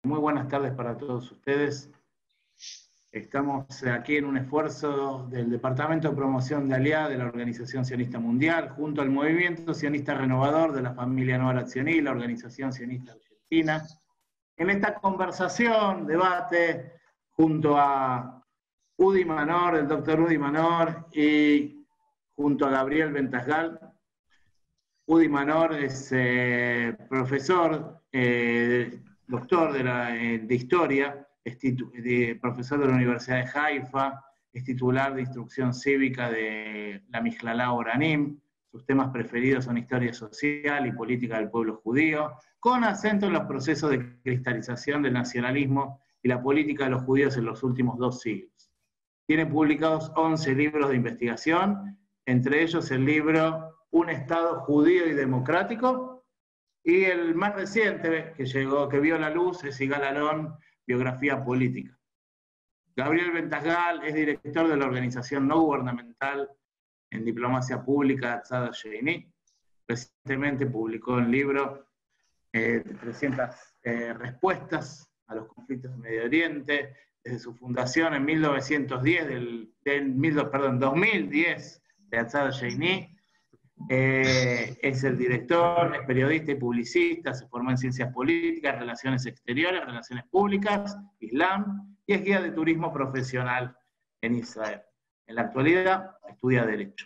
Muy buenas tardes para todos ustedes. Estamos aquí en un esfuerzo del Departamento de Promoción de Aliá de la Organización Sionista Mundial, junto al Movimiento Sionista Renovador de la Familia Noar Atsioní, la Organización Sionista Argentina, en esta conversación, debate, junto a Udi Manor, el doctor Udi Manor, y junto a Gabriel Ventasgal. Udi Manor es profesor, doctor de Historia, profesor de la Universidad de Haifa, es titular de Instrucción Cívica de la Michlala Oranim. Sus temas preferidos son Historia Social y Política del Pueblo Judío, con acento en los procesos de cristalización del nacionalismo y la política de los judíos en los últimos 2 siglos. Tiene publicados 11 libros de investigación, entre ellos el libro Un Estado Judío y Democrático, y el más reciente que vio la luz es Igal Alon, Biografía Política. Gabriel Ventasgal es director de la organización no gubernamental en diplomacia pública Tzad HaSheni. Recientemente publicó el libro 300 respuestas a los conflictos de Medio Oriente, desde su fundación en 2010 de Tzad HaSheni. Es el director, es periodista y publicista, se formó en ciencias políticas, relaciones exteriores, relaciones públicas, Islam, y es guía de turismo profesional en Israel. En la actualidad estudia Derecho.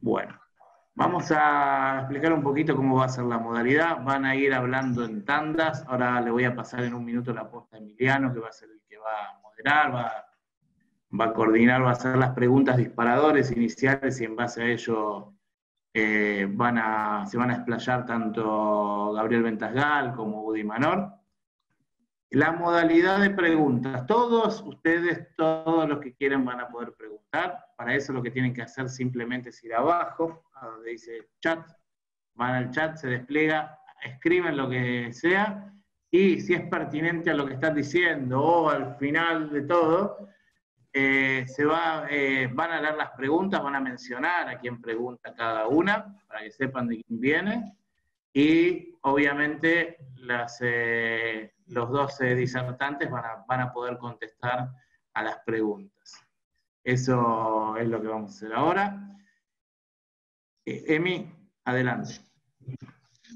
Bueno, vamos a explicar un poquito cómo va a ser la modalidad. Van a ir hablando en tandas. Ahora le voy a pasar en un minuto la posta a Emiliano, que va a ser el que va a moderar, va a coordinar, va a hacer las preguntas disparadores iniciales y en base a ello se van a explayar tanto Gabriel Ventasgal como Udi Manor. La modalidad de preguntas, todos ustedes, todos los que quieran van a poder preguntar. Para eso lo que tienen que hacer simplemente es ir abajo, a donde dice chat, van al chat, se despliega, escriben lo que sea, y si es pertinente a lo que están diciendo o al final de todo, van a leer las preguntas, van a mencionar a quién pregunta cada una, para que sepan de quién viene, y obviamente los 12 disertantes van a poder contestar a las preguntas. Eso es lo que vamos a hacer ahora. Emi, adelante.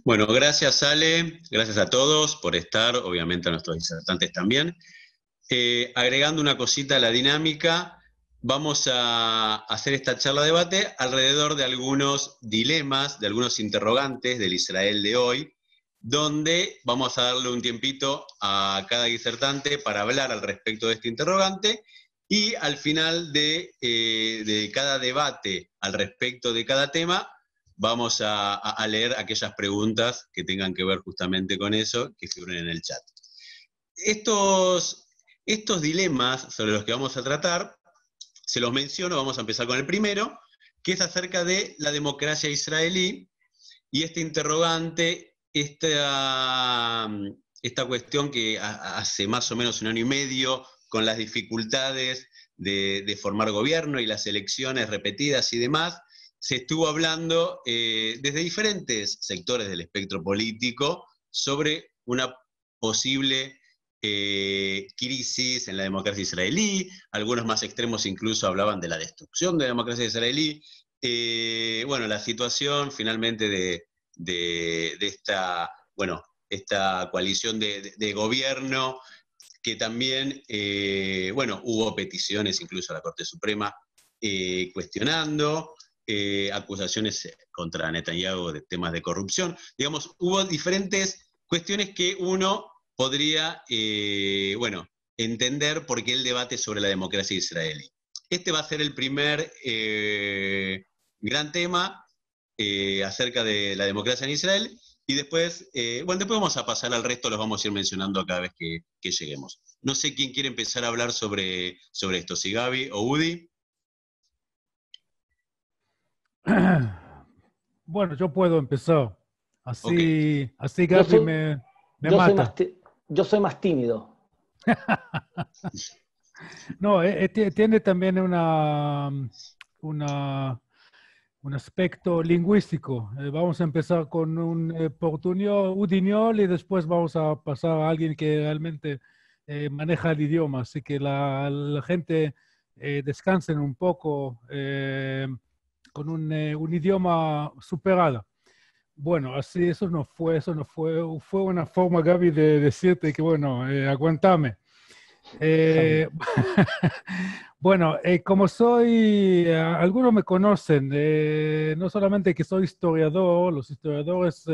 Bueno, gracias Ale, gracias a todos por estar, obviamente a nuestros disertantes también. Agregando una cosita a la dinámica, vamos a hacer esta charla debate alrededor de algunos dilemas, de algunos interrogantes del Israel de hoy, donde vamos a darle un tiempito a cada disertante para hablar al respecto de este interrogante, y al final de cada debate al respecto de cada tema, vamos a leer aquellas preguntas que tengan que ver justamente con eso, que figuren en el chat. Estos dilemas sobre los que vamos a tratar, se los menciono, vamos a empezar con el primero, que es acerca de la democracia israelí, y este interrogante, esta cuestión que hace más o menos 1 año y medio, con las dificultades de formar gobierno y las elecciones repetidas y demás, se estuvo hablando desde diferentes sectores del espectro político sobre una posible crisis en la democracia israelí. Algunos más extremos incluso hablaban de la destrucción de la democracia israelí. Bueno, la situación finalmente de esta coalición de gobierno, que también, bueno, hubo peticiones incluso a la Corte Suprema cuestionando, acusaciones contra Netanyahu de temas de corrupción. Digamos, hubo diferentes cuestiones que uno podría, entender por qué el debate sobre la democracia israelí. Este va a ser el primer gran tema acerca de la democracia en Israel, y después, después vamos a pasar al resto, los vamos a ir mencionando cada vez que lleguemos. No sé quién quiere empezar a hablar sobre esto, si Gaby o Udi. Bueno, yo puedo empezar. Así Gaby me yo mata. Yo soy más tímido. No, tiene también una un aspecto lingüístico. Vamos a empezar con un portuñol, udiñol, y después vamos a pasar a alguien que realmente maneja el idioma. Así que la gente descansen un poco con un idioma superado. Bueno, así eso no fue, fue una forma, Gaby, de decirte que, bueno, aguantame. Eh, bueno, como soy, algunos me conocen, no solamente que soy historiador, los historiadores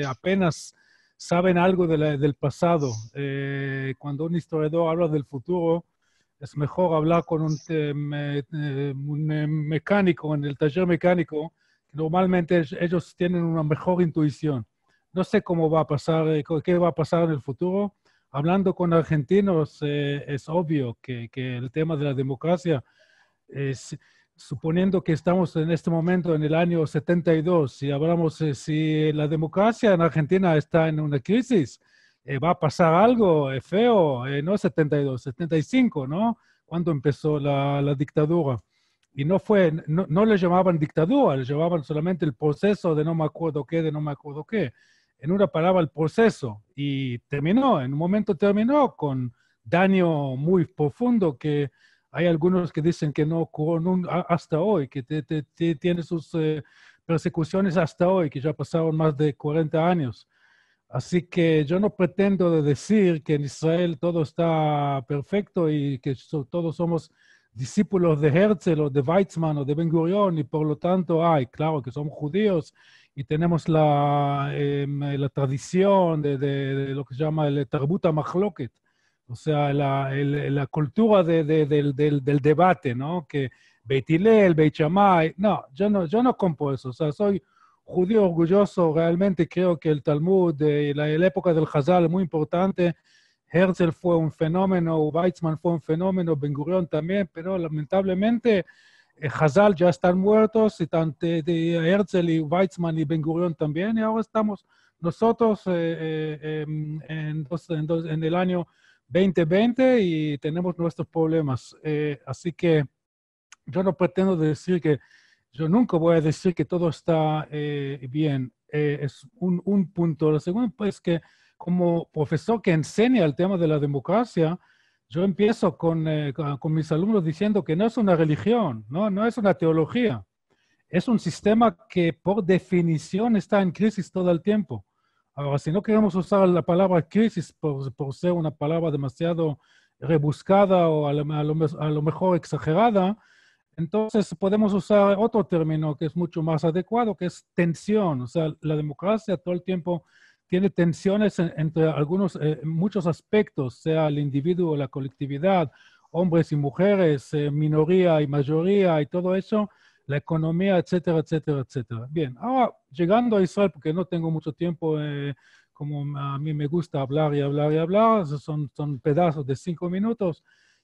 apenas saben algo del pasado. Cuando un historiador habla del futuro, es mejor hablar con un mecánico en el taller mecánico. Normalmente ellos tienen una mejor intuición. No sé cómo va a pasar, qué va a pasar en el futuro. Hablando con argentinos, es obvio que el tema de la democracia, suponiendo que estamos en este momento en el año 72, si hablamos, si la democracia en Argentina está en una crisis, va a pasar algo feo, no 72, 75, ¿no? Cuando empezó la dictadura. Y no le llamaban dictadura, le llamaban solamente el proceso de no me acuerdo qué, de no me acuerdo qué. En una palabra, el proceso. Y terminó, en un momento terminó con daño muy profundo que hay algunos que dicen que no ocurrió hasta hoy, que tiene sus persecuciones hasta hoy, que ya pasaron más de 40 años. Así que yo no pretendo de decir que en Israel todo está perfecto y que todos somos discípulos de Herzl o de Weizmann o de Ben Gurion y por lo tanto, claro que somos judíos y tenemos la tradición de lo que se llama el Tarbut HaMachloket, o sea, la cultura del debate, ¿no? Que Beit Hillel, Beit Shammai, no, yo no compro eso, o sea, soy judío orgulloso, realmente creo que el Talmud, la época del Hazal es muy importante. Herzl fue un fenómeno, Weizmann fue un fenómeno, Ben Gurion también, pero lamentablemente Hazal ya están muertos, y tanto de Herzl y Weizmann y Ben Gurion también, y ahora estamos nosotros en el año 2020 y tenemos nuestros problemas. Así que yo no pretendo decir que yo nunca voy a decir que todo está bien. Es un punto. Lo segundo es que como profesor que enseña el tema de la democracia, yo empiezo con mis alumnos diciendo que no es una religión, no es una teología. Es un sistema que por definición está en crisis todo el tiempo. Ahora, si no queremos usar la palabra crisis por ser una palabra demasiado rebuscada o a lo mejor exagerada, entonces podemos usar otro término que es mucho más adecuado, que es tensión. O sea, la democracia todo el tiempo tiene tensiones entre muchos aspectos, sea el individuo, la colectividad, hombres y mujeres, minoría y mayoría y todo eso, la economía, etcétera, etcétera, etcétera. Bien, ahora llegando a Israel, porque no tengo mucho tiempo, como a mí me gusta hablar y hablar y hablar, son pedazos de 5 minutos,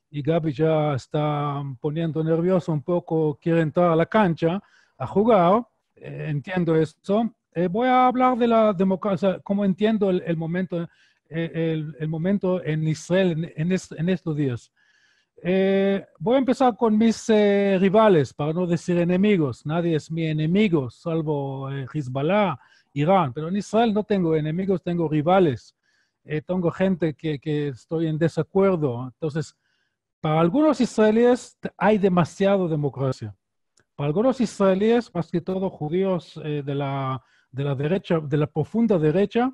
y Gaby ya está poniendo nervioso un poco, quiere entrar a la cancha a jugar, entiendo eso. Voy a hablar de la democracia, cómo entiendo el momento, el momento en Israel en estos días. Voy a empezar con mis rivales, para no decir enemigos. Nadie es mi enemigo, salvo Hezbollah, Irán. Pero en Israel no tengo enemigos, tengo rivales. Tengo gente que estoy en desacuerdo. Entonces, para algunos israelíes hay demasiada democracia. Para algunos israelíes, más que todo judíos de la derecha, de la profunda derecha,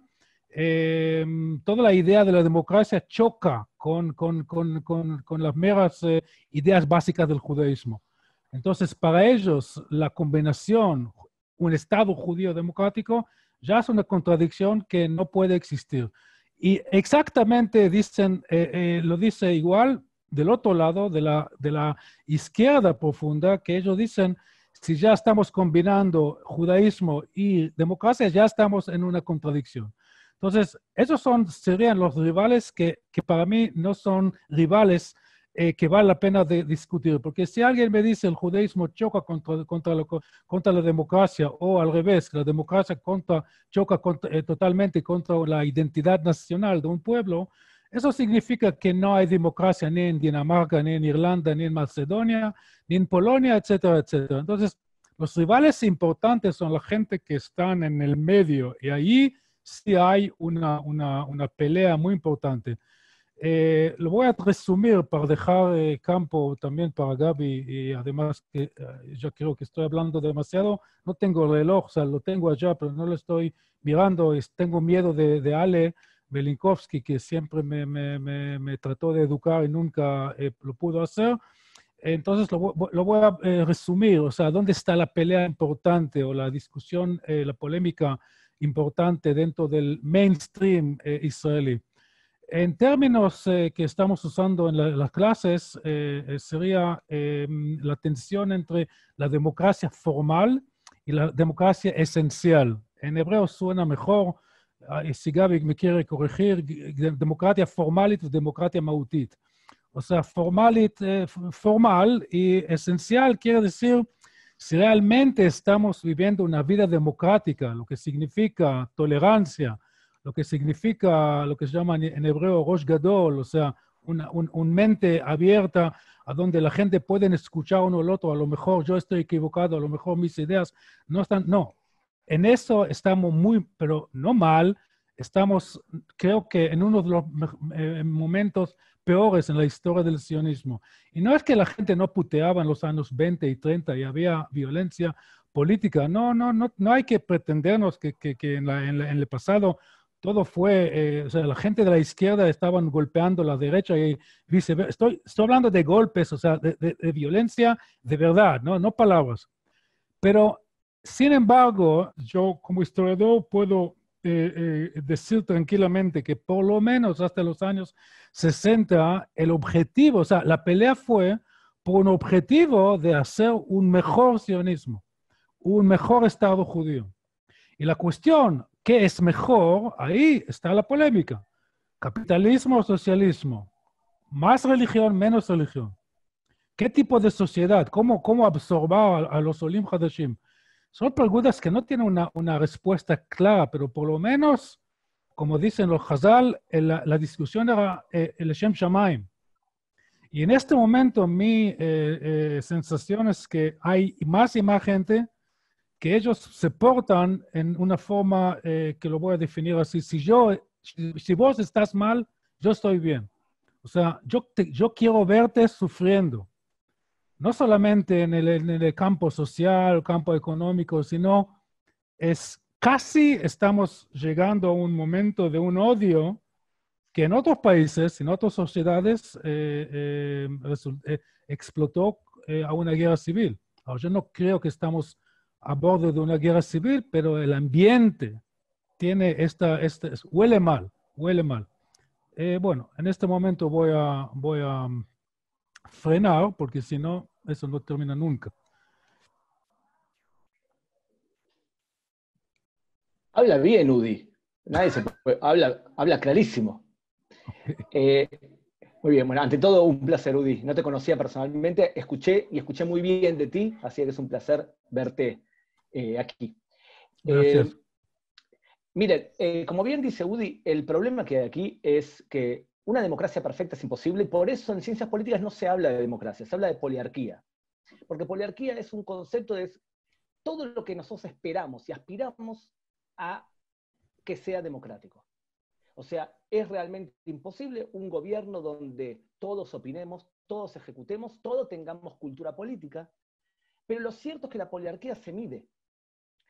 toda la idea de la democracia choca con las meras ideas básicas del judaísmo. Entonces, para ellos, la combinación, un Estado judío democrático, ya es una contradicción que no puede existir. Y exactamente dicen, lo dice igual del otro lado, de la izquierda profunda, que ellos dicen, si ya estamos combinando judaísmo y democracia, ya estamos en una contradicción. Entonces, esos serían los rivales que para mí no son rivales que vale la pena discutir. Porque si alguien me dice el judaísmo choca contra la democracia, o al revés, que la democracia choca totalmente contra la identidad nacional de un pueblo, eso significa que no hay democracia ni en Dinamarca, ni en Irlanda, ni en Macedonia, ni en Polonia, etcétera, etcétera. Entonces, Los rivales importantes son la gente que están en el medio, y ahí sí hay una pelea muy importante. Lo voy a resumir para dejar campo también para Gaby, y además que yo creo que estoy hablando demasiado. No tengo el reloj, o sea, lo tengo allá, pero no lo estoy mirando. Tengo miedo de Ale Belinkovsky, que siempre me trató de educar y nunca lo pudo hacer. Entonces lo voy a resumir, o sea, ¿dónde está la pelea importante o la discusión, la polémica importante dentro del mainstream israelí? En términos que estamos usando en las clases, sería la tensión entre la democracia formal y la democracia esencial. En hebreo suena mejor, y si Gaby me quiere corregir, democracia formal y democracia mautit. O sea, formal y esencial quiere decir si realmente estamos viviendo una vida democrática, lo que significa tolerancia, lo que significa lo que se llama en hebreo Rosh Gadol, o sea, una mente abierta a donde la gente puede escuchar uno al otro. A lo mejor yo estoy equivocado, a lo mejor mis ideas no están, no. En eso estamos muy, pero no mal, estamos, creo que en uno de los momentos peores en la historia del sionismo. Y no es que la gente no puteaba en los años 20 y 30 y había violencia política. No hay que pretendernos que en el pasado todo fue, o sea, la gente de la izquierda estaban golpeando a la derecha y viceversa. Estoy hablando de golpes, o sea, de violencia de verdad, no palabras. Pero, sin embargo, yo como historiador puedo decir tranquilamente que por lo menos hasta los años 60, el objetivo, o sea, la pelea fue por un objetivo de hacer un mejor sionismo, un mejor Estado judío. Y la cuestión, ¿qué es mejor? Ahí está la polémica. Capitalismo o socialismo. Más religión, menos religión. ¿Qué tipo de sociedad? ¿Cómo absorber a los Olim Hadashim? Son preguntas que no tienen una respuesta clara, pero por lo menos, como dicen los Hazal, la discusión era el Shem Shamaim. Y en este momento mi sensación es que hay más y más gente que ellos se portan en una forma que lo voy a definir así. Si vos estás mal, yo estoy bien. O sea, yo quiero verte sufriendo. No solamente en el campo social, campo económico, sino casi estamos llegando a un momento de un odio que en otros países, en otras sociedades, explotó a una guerra civil. Ahora, yo no creo que estamos a borde de una guerra civil, pero el ambiente tiene huele mal, huele mal. Bueno, en este momento voy a frenar, porque si no, eso no termina nunca. Habla bien, Udi. Habla clarísimo. Muy bien, bueno, ante todo un placer, Udi. No te conocía personalmente, escuché muy bien de ti, así que es un placer verte aquí. Gracias. Miren, como bien dice Udi, el problema que hay aquí es que una democracia perfecta es imposible, y por eso en ciencias políticas no se habla de democracia, se habla de poliarquía. Porque poliarquía es un concepto de todo lo que nosotros esperamos y aspiramos a que sea democrático. O sea, es realmente imposible un gobierno donde todos opinemos, todos ejecutemos, todos tengamos cultura política, pero lo cierto es que la poliarquía se mide.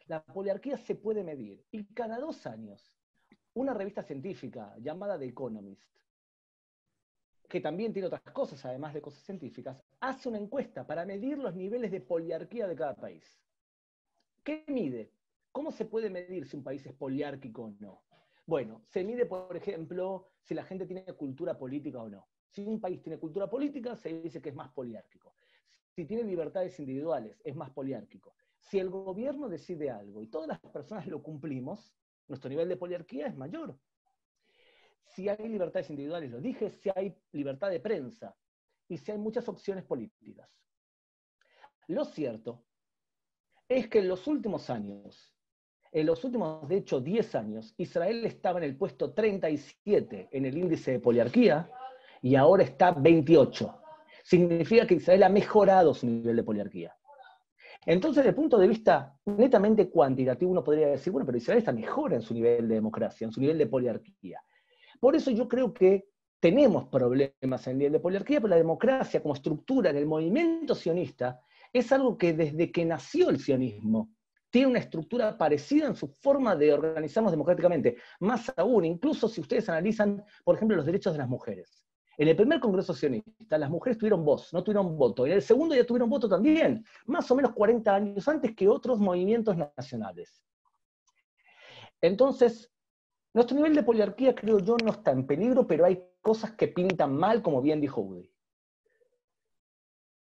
La poliarquía se puede medir. Y cada 2 años, una revista científica llamada The Economist, que también tiene otras cosas, además de cosas científicas, hace una encuesta para medir los niveles de poliarquía de cada país. ¿Qué mide? ¿Cómo se puede medir si un país es poliárquico o no? Bueno, se mide, por ejemplo, si la gente tiene cultura política o no. Si un país tiene cultura política, se dice que es más poliárquico. Si tiene libertades individuales, es más poliárquico. Si el gobierno decide algo y todas las personas lo cumplimos, nuestro nivel de poliarquía es mayor. Si hay libertades individuales, lo dije, si hay libertad de prensa y si hay muchas opciones políticas. Lo cierto es que en los últimos años, de hecho 10 años, Israel estaba en el puesto 37 en el índice de poliarquía y ahora está 28. Significa que Israel ha mejorado su nivel de poliarquía. Entonces, desde el punto de vista netamente cuantitativo, uno podría decir, bueno, pero Israel está mejor en su nivel de democracia, en su nivel de poliarquía. Por eso yo creo que tenemos problemas en el nivel de poliarquía, pero la democracia como estructura en el movimiento sionista es algo que desde que nació el sionismo tiene una estructura parecida en su forma de organizarnos democráticamente. Más aún, incluso si ustedes analizan, por ejemplo, los derechos de las mujeres. En el primer Congreso Sionista, las mujeres tuvieron voz, no tuvieron voto. En el segundo ya tuvieron voto también, más o menos 40 años antes que otros movimientos nacionales. Entonces, nuestro nivel de poliarquía, creo yo, no está en peligro, pero hay cosas que pintan mal, como bien dijo Udi.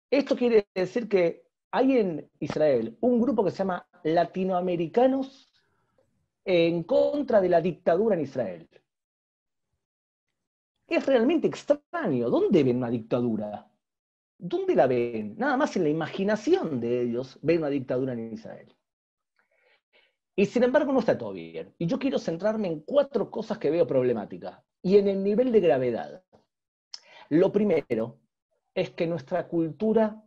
Esto quiere decir que hay en Israel un grupo que se llama Latinoamericanos en contra de la dictadura en Israel. Es realmente extraño. ¿Dónde ven una dictadura? ¿Dónde la ven? Nada más en la imaginación de ellos ven una dictadura en Israel. Y sin embargo no está todo bien. Y yo quiero centrarme en 4 cosas que veo problemáticas y en el nivel de gravedad. Lo primero es que nuestra cultura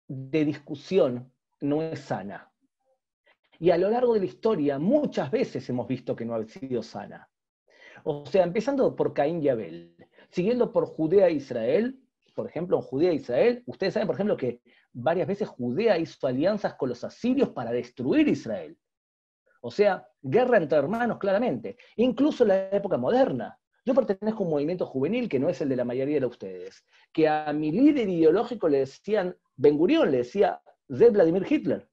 de discusión no es sana. Y a lo largo de la historia muchas veces hemos visto que no ha sido sana. O sea, empezando por Caín y Abel, siguiendo por Judea e Israel, por ejemplo, en Judea e Israel, ustedes saben, por ejemplo, que varias veces Judea hizo alianzas con los asirios para destruir Israel. O sea, guerra entre hermanos, claramente. Incluso en la época moderna. Yo pertenezco a un movimiento juvenil que no es el de la mayoría de ustedes, que a mi líder ideológico le decían, Ben Gurión le decía, de Vladimir Hitler.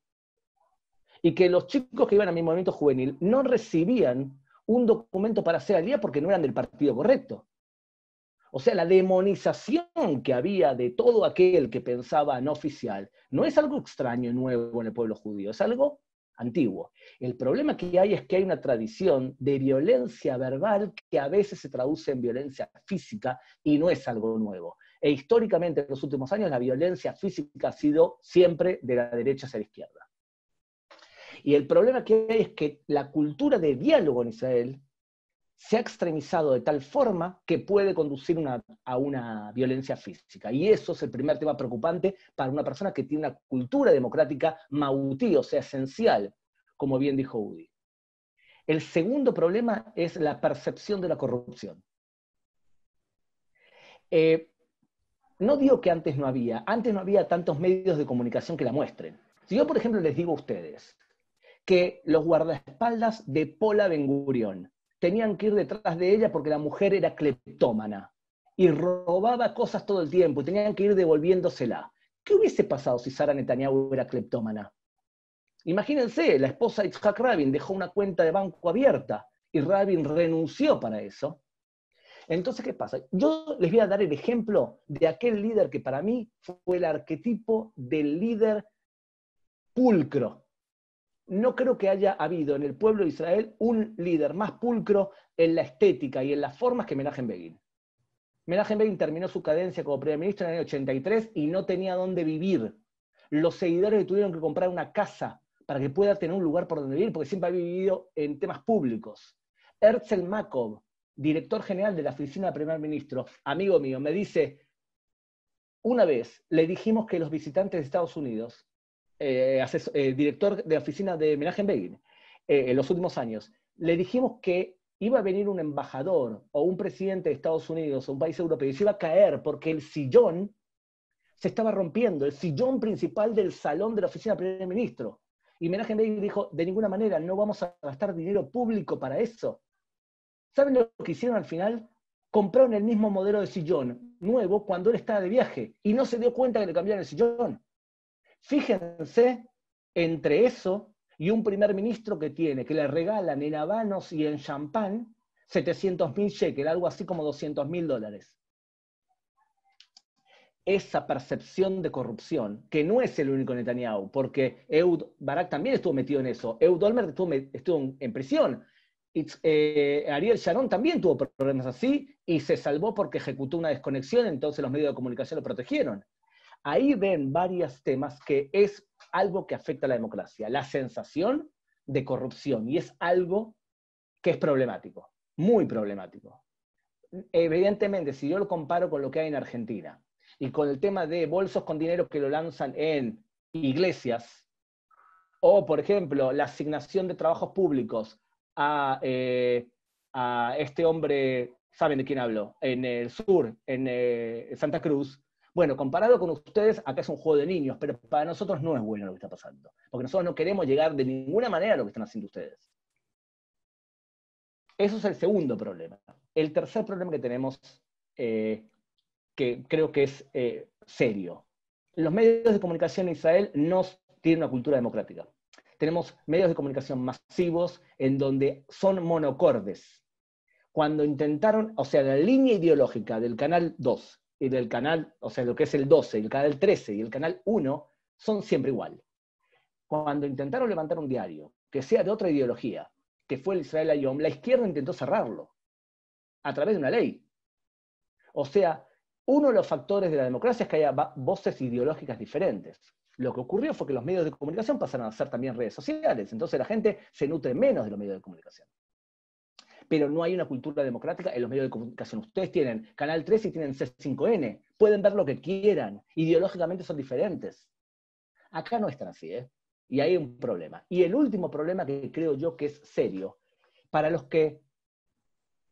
Y que los chicos que iban a mi movimiento juvenil no recibían un documento para ser aliados porque no eran del partido correcto. O sea, la demonización que había de todo aquel que pensaba no oficial no es algo extraño, nuevo en el pueblo judío, es algo antiguo. El problema que hay es que hay una tradición de violencia verbal que a veces se traduce en violencia física y no es algo nuevo. E históricamente en los últimos años la violencia física ha sido siempre de la derecha hacia la izquierda. Y el problema que hay es que la cultura de diálogo en Israel se ha extremizado de tal forma que puede conducir a una violencia física. Y eso es el primer tema preocupante para una persona que tiene una cultura democrática mautí, o sea, esencial, como bien dijo Udi. El segundo problema es la percepción de la corrupción. No digo que antes no había tantos medios de comunicación que la muestren. Si yo, por ejemplo, les digo a ustedes que los guardaespaldas de Pola Ben Gurión tenían que ir detrás de ella porque la mujer era cleptómana y robaba cosas todo el tiempo y tenían que ir devolviéndosela. ¿Qué hubiese pasado si Sara Netanyahu era cleptómana? Imagínense, la esposa de Yitzhak Rabin dejó una cuenta de banco abierta y Rabin renunció para eso. Entonces, ¿qué pasa? Yo les voy a dar el ejemplo de aquel líder que para mí fue el arquetipo del líder pulcro. No creo que haya habido en el pueblo de Israel un líder más pulcro en la estética y en las formas que Menachem Begin. Menachem Begin terminó su cadencia como primer ministro en el año 83 y no tenía dónde vivir. Los seguidores le tuvieron que comprar una casa para que pueda tener un lugar por donde vivir, porque siempre ha vivido en temas públicos. Herzl Makov, director general de la oficina del primer ministro, amigo mío, me dice, una vez le dijimos que los visitantes de Estados Unidos, director de la oficina de Menachem Begin, en los últimos años, le dijimos que iba a venir un embajador o un presidente de Estados Unidos o un país europeo y se iba a caer porque el sillón se estaba rompiendo, el sillón principal del salón de la oficina del primer ministro. Y Menachem Begin dijo, de ninguna manera, no vamos a gastar dinero público para eso. ¿Saben lo que hicieron al final? Compraron el mismo modelo de sillón nuevo cuando él estaba de viaje y no se dio cuenta que le cambiaron el sillón. Fíjense entre eso y un primer ministro que le regalan en habanos y en champán 700.000 shekels, algo así como $200.000. Esa percepción de corrupción, que no es el único Netanyahu, porque Ehud Barak también estuvo metido en eso, Ehud Olmert estuvo en prisión, Ariel Sharon también tuvo problemas así y se salvó porque ejecutó una desconexión, entonces los medios de comunicación lo protegieron. Ahí ven varios temas que es algo que afecta a la democracia, la sensación de corrupción, y es algo que es problemático, muy problemático. Evidentemente, si yo lo comparo con lo que hay en Argentina, y con el tema de bolsos con dinero que lo lanzan en iglesias, O, por ejemplo, la asignación de trabajos públicos a este hombre, ¿saben de quién hablo? En el sur, en Santa Cruz. Bueno, comparado con ustedes, acá es un juego de niños, pero para nosotros no es bueno lo que está pasando. Porque nosotros no queremos llegar de ninguna manera a lo que están haciendo ustedes. Eso es el segundo problema. El tercer problema que tenemos, que creo que es serio. Los medios de comunicación en Israel no tienen una cultura democrática. Tenemos medios de comunicación masivos en donde son monocordes. Cuando intentaron, o sea, la línea ideológica del canal 2 y del canal, o sea, lo que es el 12, el canal 13 y el canal 1, son siempre igual. Cuando intentaron levantar un diario que sea de otra ideología, que fue el Israel Hayom, la izquierda intentó cerrarlo a través de una ley. O sea, uno de los factores de la democracia es que haya voces ideológicas diferentes. Lo que ocurrió fue que los medios de comunicación pasaron a ser también redes sociales, entonces la gente se nutre menos de los medios de comunicación. Pero no hay una cultura democrática en los medios de comunicación. Ustedes tienen Canal 3 y tienen C5N, pueden ver lo que quieran, ideológicamente son diferentes. Acá no es tan así, ¿eh? Y hay un problema. Y el último problema que creo yo que es serio, para los que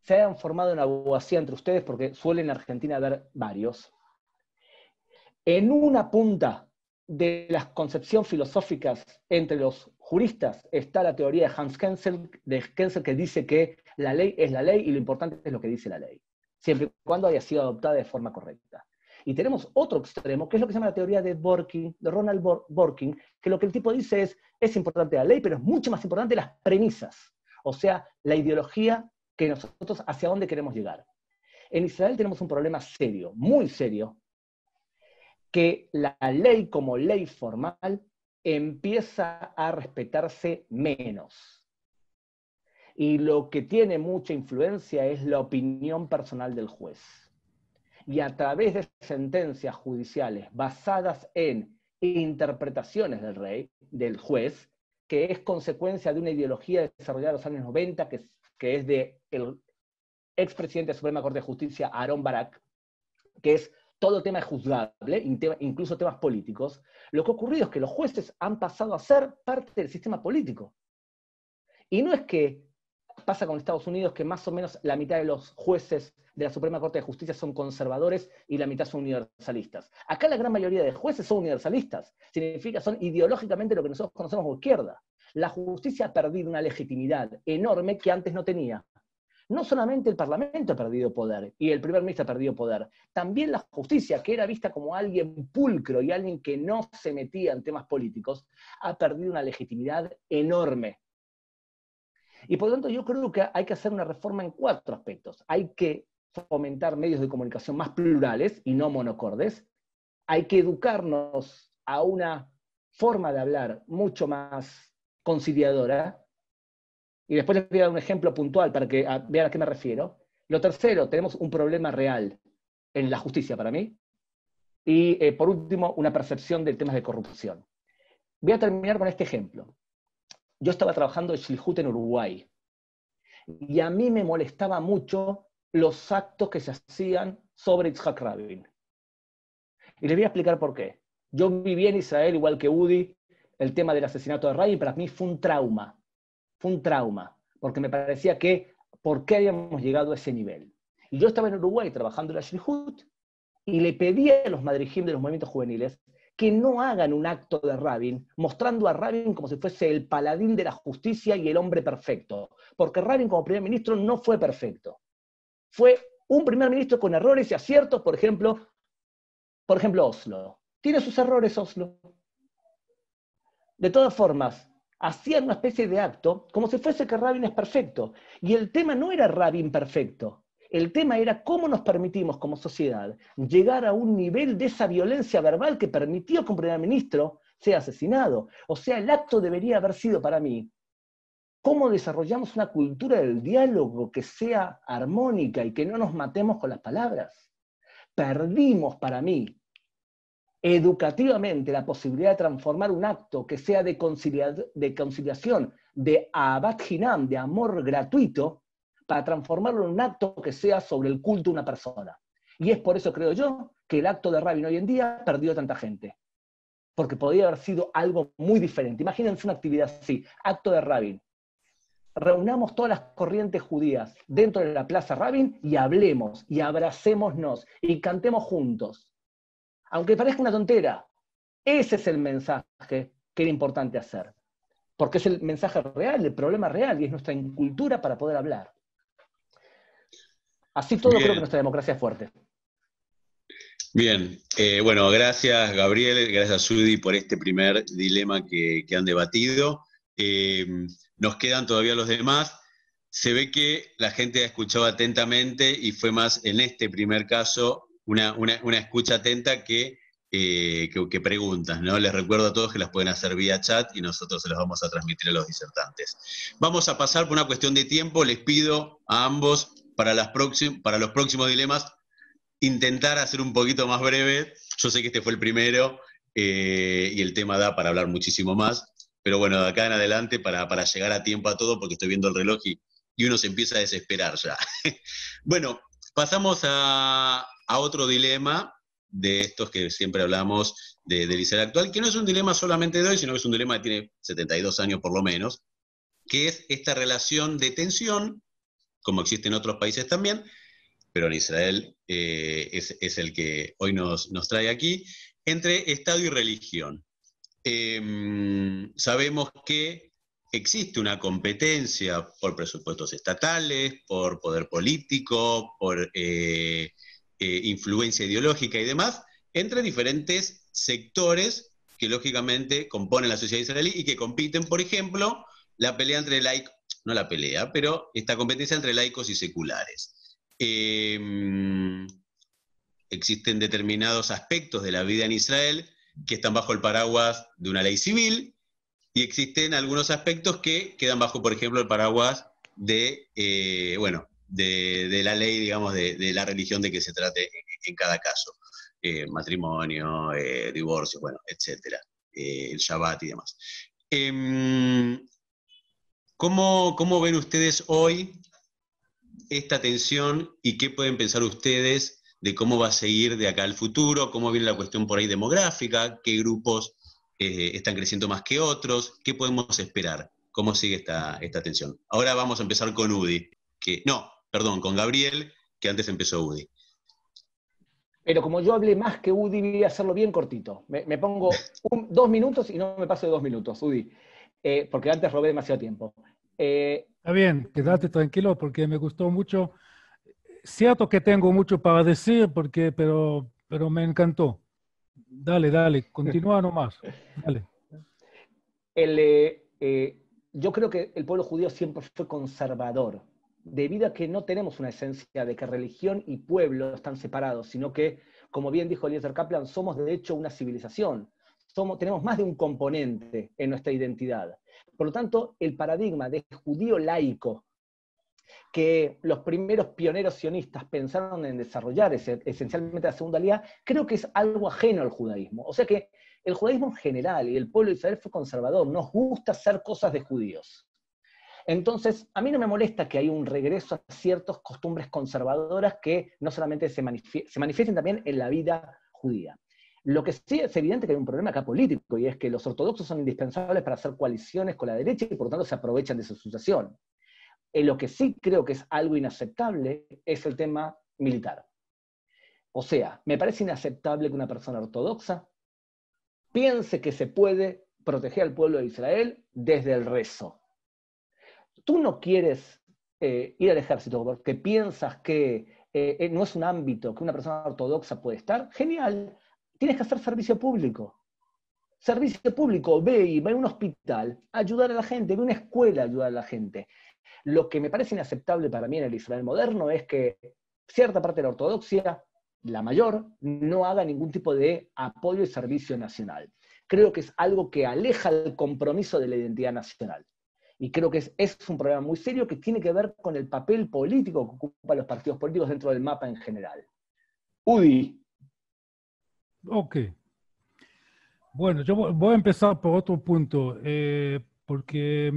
se hayan formado en abogacía entre ustedes, porque suelen en Argentina haber varios, en una punta de las concepciones filosóficas entre los juristas está la teoría de Hans Kelsen, que dice que la ley es la ley y lo importante es lo que dice la ley, siempre y cuando haya sido adoptada de forma correcta. Y tenemos otro extremo, que es lo que se llama la teoría de Ronald Dworkin, que lo que el tipo dice es importante la ley, pero es mucho más importante las premisas, o sea, la ideología que nosotros hacia dónde queremos llegar. En Israel tenemos un problema serio, muy serio, que la ley como ley formal empieza a respetarse menos. Y lo que tiene mucha influencia es la opinión personal del juez. Y a través de sentencias judiciales basadas en interpretaciones del juez, que es consecuencia de una ideología desarrollada en los años 90, que es del expresidente de la Suprema Corte de Justicia, Aarón Barak, que es todo tema juzgable, incluso temas políticos, lo que ha ocurrido es que los jueces han pasado a ser parte del sistema político. Y no es que pasa con Estados Unidos que más o menos la mitad de los jueces de la Suprema Corte de Justicia son conservadores y la mitad son universalistas. Acá la gran mayoría de jueces son universalistas. Significa, son ideológicamente lo que nosotros conocemos como izquierda. La justicia ha perdido una legitimidad enorme que antes no tenía. No solamente el Parlamento ha perdido poder y el primer ministro ha perdido poder, también la justicia, que era vista como alguien pulcro y alguien que no se metía en temas políticos, ha perdido una legitimidad enorme. Y por lo tanto yo creo que hay que hacer una reforma en 4 aspectos. Hay que fomentar medios de comunicación más plurales y no monocordes. Hay que educarnos a una forma de hablar mucho más conciliadora. Y después les voy a dar un ejemplo puntual para que vean a qué me refiero. Lo tercero, tenemos un problema real en la justicia para mí. Y por último, una percepción de temas de corrupción. Voy a terminar con este ejemplo. Yo estaba trabajando en Shilhut en Uruguay. Y a mí me molestaba mucho los actos que se hacían sobre Yitzhak Rabin. Y les voy a explicar por qué. Yo viví en Israel, igual que Udi, el tema del asesinato de Rabin, para mí fue un trauma. Fue un trauma, porque me parecía que, ¿por qué habíamos llegado a ese nivel? Y yo estaba en Uruguay trabajando en la Shilhut, y le pedí a los madrijim de los movimientos juveniles que no hagan un acto de Rabin, mostrando a Rabin como si fuese el paladín de la justicia y el hombre perfecto. Porque Rabin como primer ministro no fue perfecto. Fue un primer ministro con errores y aciertos, por ejemplo Oslo. Tiene sus errores Oslo. De todas formas, hacían una especie de acto como si fuese que Rabin es perfecto. Y el tema no era Rabin perfecto. El tema era cómo nos permitimos como sociedad llegar a un nivel de esa violencia verbal que permitió que un primer ministro sea asesinado. O sea, el acto debería haber sido para mí cómo desarrollamos una cultura del diálogo que sea armónica y que no nos matemos con las palabras. Perdimos para mí educativamente la posibilidad de transformar un acto que sea de conciliación, de ahavat hinam, de amor gratuito, para transformarlo en un acto que sea sobre el culto de una persona. Y es por eso, creo yo, que el acto de Rabin hoy en día perdió tanta gente. porque podría haber sido algo muy diferente. Imagínense una actividad así, acto de Rabin. Reunamos todas las corrientes judías dentro de la Plaza Rabin y hablemos, y abracémonos, y cantemos juntos. Aunque parezca una tontera, ese es el mensaje que era importante hacer. Porque es el mensaje real, el problema real, y es nuestra incultura para poder hablar. Así todo, creo que nuestra democracia es fuerte. Bien, bueno, gracias Gabriel, gracias Udi por este primer dilema que han debatido. Nos quedan todavía los demás. Se ve que la gente ha escuchado atentamente y fue más en este primer caso una escucha atenta que preguntas, ¿no? Les recuerdo a todos que las pueden hacer vía chat y nosotros se las vamos a transmitir a los disertantes. Vamos a pasar por una cuestión de tiempo. Les pido a ambos para los próximos dilemas intentar hacer un poquito más breve. Yo sé que este fue el primero y el tema da para hablar muchísimo más, pero bueno, de acá en adelante para llegar a tiempo a todo, porque estoy viendo el reloj y uno se empieza a desesperar ya. Bueno, pasamos a otro dilema de estos que siempre hablamos del Israel actual, que no es un dilema solamente de hoy, sino que es un dilema que tiene 72 años por lo menos, que es esta relación de tensión, como existe en otros países también, pero en Israel es el que hoy nos trae aquí, entre Estado y religión. Sabemos que existe una competencia por presupuestos estatales, por poder político, por influencia ideológica y demás, entre diferentes sectores que lógicamente componen la sociedad israelí y que compiten, por ejemplo, la pelea entre laicos, no la pelea, pero esta competencia entre laicos y seculares. Existen determinados aspectos de la vida en Israel que están bajo el paraguas de una ley civil, y existen algunos aspectos que quedan bajo, por ejemplo, el paraguas de la ley, digamos, de la religión de que se trate en cada caso. Matrimonio, divorcio, bueno, etcétera. El Shabbat y demás. ¿Cómo ven ustedes hoy esta tensión y qué pueden pensar ustedes de cómo va a seguir de acá al futuro? ¿Cómo viene la cuestión por ahí demográfica? ¿Qué grupos están creciendo más que otros? ¿Qué podemos esperar? ¿Cómo sigue esta tensión? Ahora vamos a empezar con Udi. Con Gabriel, que antes empezó Udi. Pero como yo hablé más que Udi, voy a hacerlo bien cortito. Me pongo 2 minutos y no me paso de 2 minutos, Udi. Porque antes robé demasiado tiempo. Está bien, quédate tranquilo porque me gustó mucho. Cierto que tengo mucho para decir, pero me encantó. Dale, continúa nomás. Dale. Yo creo que el pueblo judío siempre fue conservador, debido a que no tenemos una esencia de que religión y pueblo están separados, sino que, como bien dijo Eliezer Kaplan, somos de hecho una civilización. Tenemos más de un componente en nuestra identidad. Por lo tanto, el paradigma de judío laico que los primeros pioneros sionistas pensaron en desarrollar, esencialmente la segunda alianza, creo que es algo ajeno al judaísmo. O sea que el judaísmo en general y el pueblo de Israel fue conservador, nos gusta hacer cosas de judíos. Entonces, a mí no me molesta que haya un regreso a ciertas costumbres conservadoras que no solamente se manifiesten también en la vida judía. Lo que sí es evidente que hay un problema acá político, y es que los ortodoxos son indispensables para hacer coaliciones con la derecha y por lo tanto se aprovechan de esa situación. Lo que sí creo que es algo inaceptable es el tema militar. O sea, me parece inaceptable que una persona ortodoxa piense que se puede proteger al pueblo de Israel desde el rezo. Tú no quieres ir al ejército porque piensas que no es un ámbito que una persona ortodoxa puede estar. Genial, tienes que hacer servicio público. Servicio público, ve a un hospital, ayudar a la gente, ve a una escuela, ayudar a la gente. Lo que me parece inaceptable para mí en el Israel moderno es que cierta parte de la ortodoxia, la mayor, no haga ningún tipo de apoyo y servicio nacional. Creo que es algo que aleja el compromiso de la identidad nacional. Y creo que es un problema muy serio que tiene que ver con el papel político que ocupan los partidos políticos dentro del mapa en general. Udi. Ok. Bueno, yo voy a empezar por otro punto, porque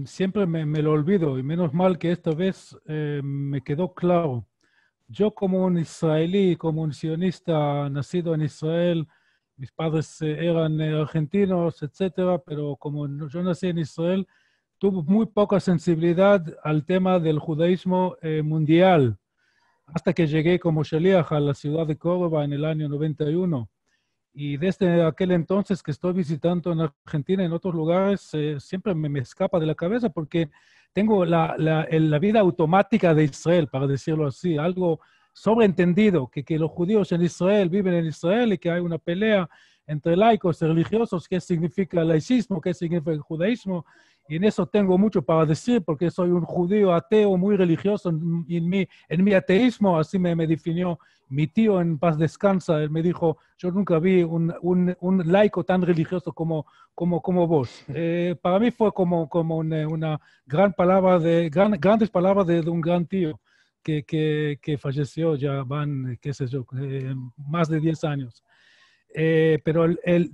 siempre me lo olvido, y menos mal que esta vez me quedó claro. Yo como un israelí, como un sionista nacido en Israel, mis padres eran argentinos, etcétera, pero como yo nací en Israel, tuve muy poca sensibilidad al tema del judaísmo mundial, hasta que llegué como shaliach a la ciudad de Córdoba en el año 91. Y desde aquel entonces que estoy visitando en Argentina y en otros lugares, siempre me escapa de la cabeza porque tengo la vida automática de Israel, para decirlo así, algo sobreentendido, que los judíos en Israel viven en Israel y que hay una pelea entre laicos y religiosos, qué significa el laicismo, qué significa el judaísmo, y en eso tengo mucho para decir porque soy un judío ateo muy religioso en mi ateísmo, así me definió mi tío en paz descansa. Él me dijo, yo nunca vi un laico tan religioso como vos. Para mí fue como una gran palabra grandes palabras de un gran tío que falleció, ya van, qué sé yo, más de 10 años. Pero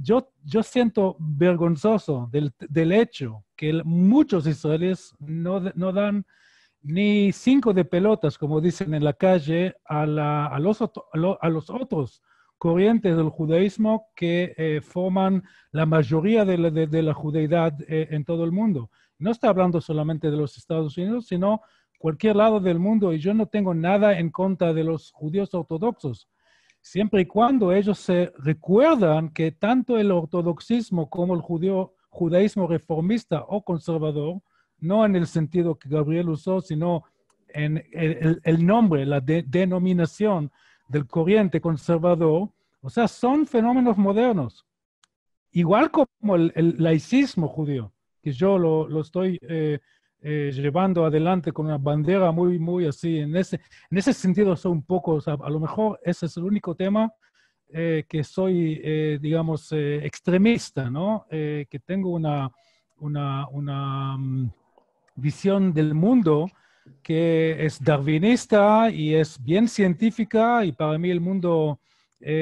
yo siento vergonzoso del hecho que muchos israelíes no dan ni 5 de pelotas, como dicen en la calle, a los otros corrientes del judaísmo que forman la mayoría de la judeidad en todo el mundo. No está hablando solamente de los Estados Unidos, sino cualquier lado del mundo, y yo no tengo nada en contra de los judíos ortodoxos, siempre y cuando ellos se recuerdan que tanto el ortodoxismo como el judaísmo reformista o conservador, no en el sentido que Gabriel usó, sino en el nombre, la denominación del corriente conservador, o sea, son fenómenos modernos. Igual como el laicismo judío, que yo lo estoy llevando adelante con una bandera muy así. En ese sentido soy un poco, o sea, a lo mejor ese es el único tema que soy, digamos, extremista, ¿no? Que tengo una visión del mundo que es darwinista y es bien científica, y para mí el mundo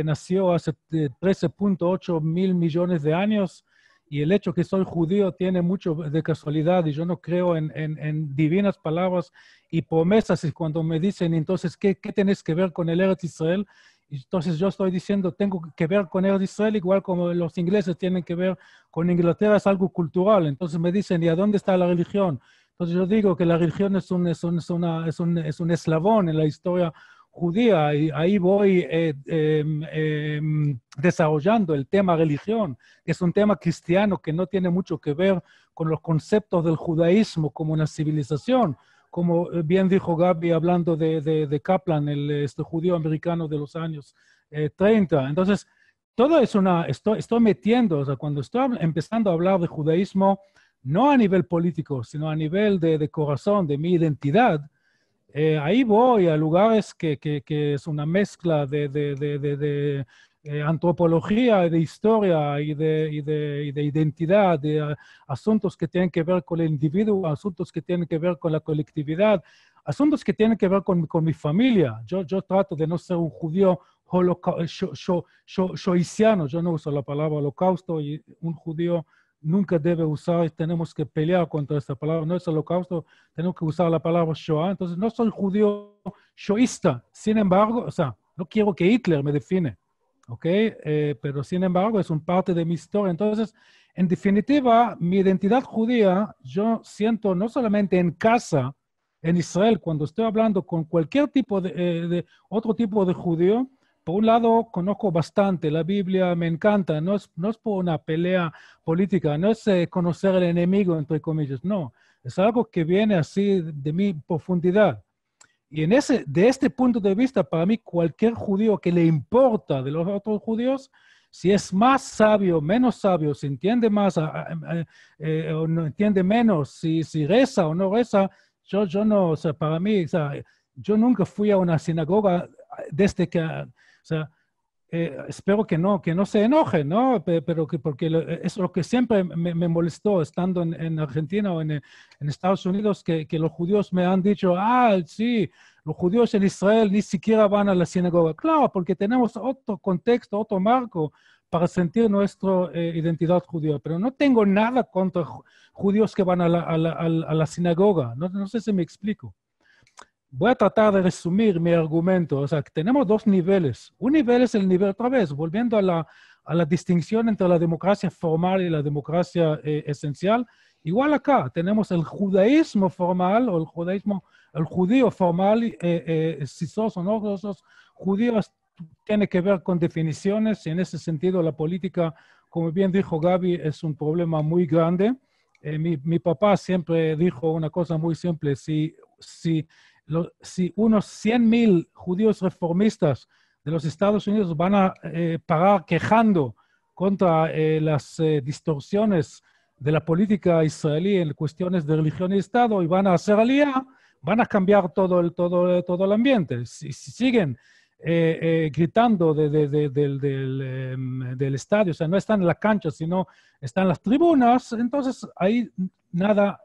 nació hace 13.8 mil millones de años, y el hecho que soy judío tiene mucho de casualidad, y yo no creo en divinas palabras y promesas. Y cuando me dicen, entonces, ¿qué tenés que ver con el Eretz Israel? Entonces yo estoy diciendo, tengo que ver con Eretz Israel igual como los ingleses tienen que ver con Inglaterra, es algo cultural. Entonces me dicen, ¿y a dónde está la religión? Entonces yo digo que la religión es un eslabón en la historia judía, y ahí voy desarrollando el tema religión, que es un tema cristiano que no tiene mucho que ver con los conceptos del judaísmo como una civilización, como bien dijo Gaby hablando de Kaplan, este judío americano de los años 30. Entonces, todo es estoy metiendo, o sea, cuando estoy empezando a hablar de judaísmo, no a nivel político, sino a nivel de corazón, de mi identidad, ahí voy a lugares que es una mezcla de antropología, de historia y de identidad, de asuntos que tienen que ver con el individuo, asuntos que tienen que ver con la colectividad, asuntos que tienen que ver con mi familia. Yo trato de no ser un judío shoiciano, yo no uso la palabra holocausto, y un judío nunca debe usar, tenemos que pelear contra esta palabra, no es holocausto, tenemos que usar la palabra Shoah. Entonces no soy judío shoísta, sin embargo, o sea, no quiero que Hitler me define, ¿ok? Pero sin embargo es un parte de mi historia. Entonces, en definitiva, mi identidad judía, yo siento no solamente en casa, en Israel, cuando estoy hablando con cualquier tipo de otro tipo de judío. Por un lado, conozco bastante, la Biblia me encanta, no es por una pelea política, no es conocer al enemigo, entre comillas, no, es algo que viene así de mi profundidad. Y de este punto de vista, para mí, cualquier judío que le importa de los otros judíos, si es más sabio, menos sabio, si entiende más o no entiende menos, si reza o no reza, yo no, o sea, para mí, o sea, yo nunca fui a una sinagoga desde que... O sea, espero que no se enoje, ¿no? Pero porque eso es lo que siempre me molestó estando en Argentina o en Estados Unidos, que los judíos me han dicho, sí, los judíos en Israel ni siquiera van a la sinagoga. Claro, porque tenemos otro contexto, otro marco para sentir nuestra identidad judía. Pero no tengo nada contra judíos que van a la sinagoga. No sé si me explico. Voy a tratar de resumir mi argumento. O sea, que tenemos dos niveles. Un nivel es el nivel, otra vez, volviendo a a la distinción entre la democracia formal y la democracia esencial. Igual acá tenemos el judaísmo formal o el judío formal, si sos o no sos judíos, tiene que ver con definiciones y en ese sentido la política, como bien dijo Gaby, es un problema muy grande. Mi papá siempre dijo una cosa muy simple: si unos 100.000 judíos reformistas de los Estados Unidos van a parar quejando contra las distorsiones de la política israelí en cuestiones de religión y Estado y van a hacer aliyah, van a cambiar todo el ambiente. Si siguen gritando del estadio, o sea, no están en la cancha, sino están en las tribunas, entonces ahí nada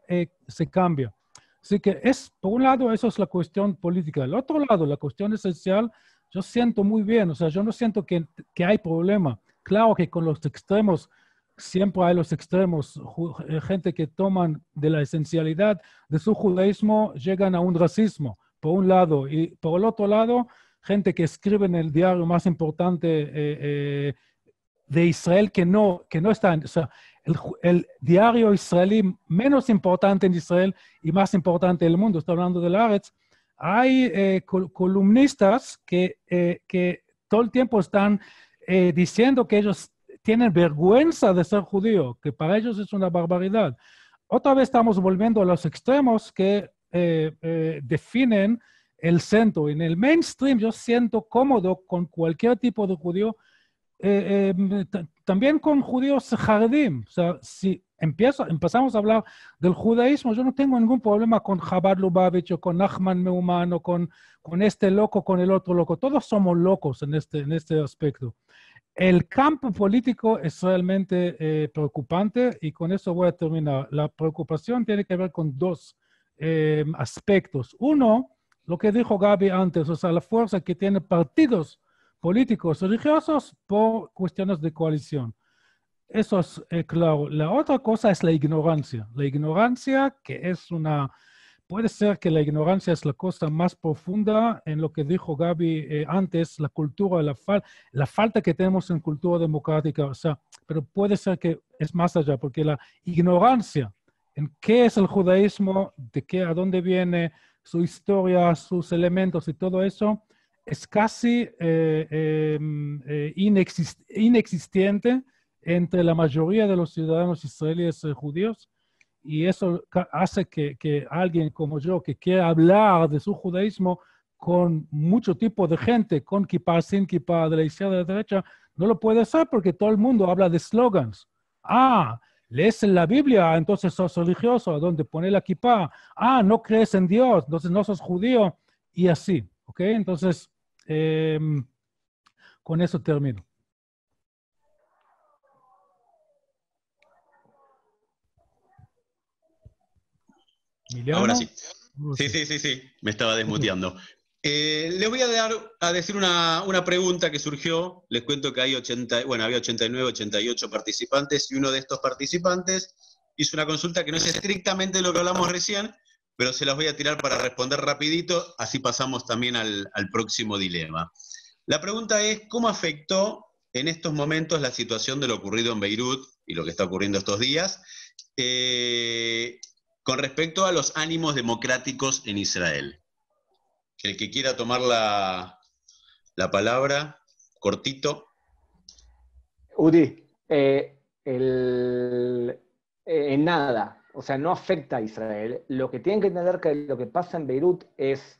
se cambia. Así que por un lado, eso es la cuestión política. Del otro lado, la cuestión esencial, yo siento muy bien, o sea, yo no siento que hay problema. Claro que con los extremos, siempre hay los extremos, gente que toman de la esencialidad de su judaísmo, llegan a un racismo, por un lado, y por el otro lado, gente que escribe en el diario más importante de Israel que no está, o sea, el diario israelí menos importante en Israel y más importante en el mundo, está hablando de Haaretz, hay columnistas que todo el tiempo están diciendo que ellos tienen vergüenza de ser judío, que para ellos es una barbaridad. Otra vez estamos volviendo a los extremos que definen el centro. En el mainstream yo siento cómodo con cualquier tipo de judío, también con judíos jaredim. O sea, si empezamos a hablar del judaísmo, yo no tengo ningún problema con Chabad Lubavitch o con Nachman Meuman o con este loco, con el otro loco. Todos somos locos en este aspecto. El campo político es realmente preocupante y con eso voy a terminar. La preocupación tiene que ver con dos aspectos. Uno, lo que dijo Gaby antes, o sea, la fuerza que tienen partidos políticos religiosos por cuestiones de coalición. Eso es claro. La otra cosa es la ignorancia. La ignorancia que es puede ser que la ignorancia es la cosa más profunda en lo que dijo Gaby antes, la cultura, la falta que tenemos en cultura democrática, o sea, pero puede ser que es más allá, porque la ignorancia en qué es el judaísmo, a dónde viene, su historia, sus elementos y todo eso, es casi inexistente entre la mayoría de los ciudadanos israelíes judíos, y eso hace que alguien como yo, que quiera hablar de su judaísmo con mucho tipo de gente, con kippah, sin kippah, de la izquierda, de la derecha, no lo puede hacer porque todo el mundo habla de slogans. Lees en la Biblia, entonces sos religioso, ¿dónde pone la kippah? No crees en Dios, entonces no sos judío, y así, ¿ok? Entonces, con eso termino. ¿Emiliano? Ahora sí. Sí, me estaba desmuteando. Les voy a decir una pregunta que surgió. Les cuento que había 89, 88 participantes y uno de estos participantes hizo una consulta que no es estrictamente lo que hablamos recién, pero se las voy a tirar para responder rapidito, así pasamos también al próximo dilema. La pregunta es, ¿cómo afectó en estos momentos la situación de lo ocurrido en Beirut y lo que está ocurriendo estos días con respecto a los ánimos democráticos en Israel? El que quiera tomar la palabra, cortito. Udi, en nada, o sea, no afecta a Israel. Lo que tienen que entender que lo que pasa en Beirut es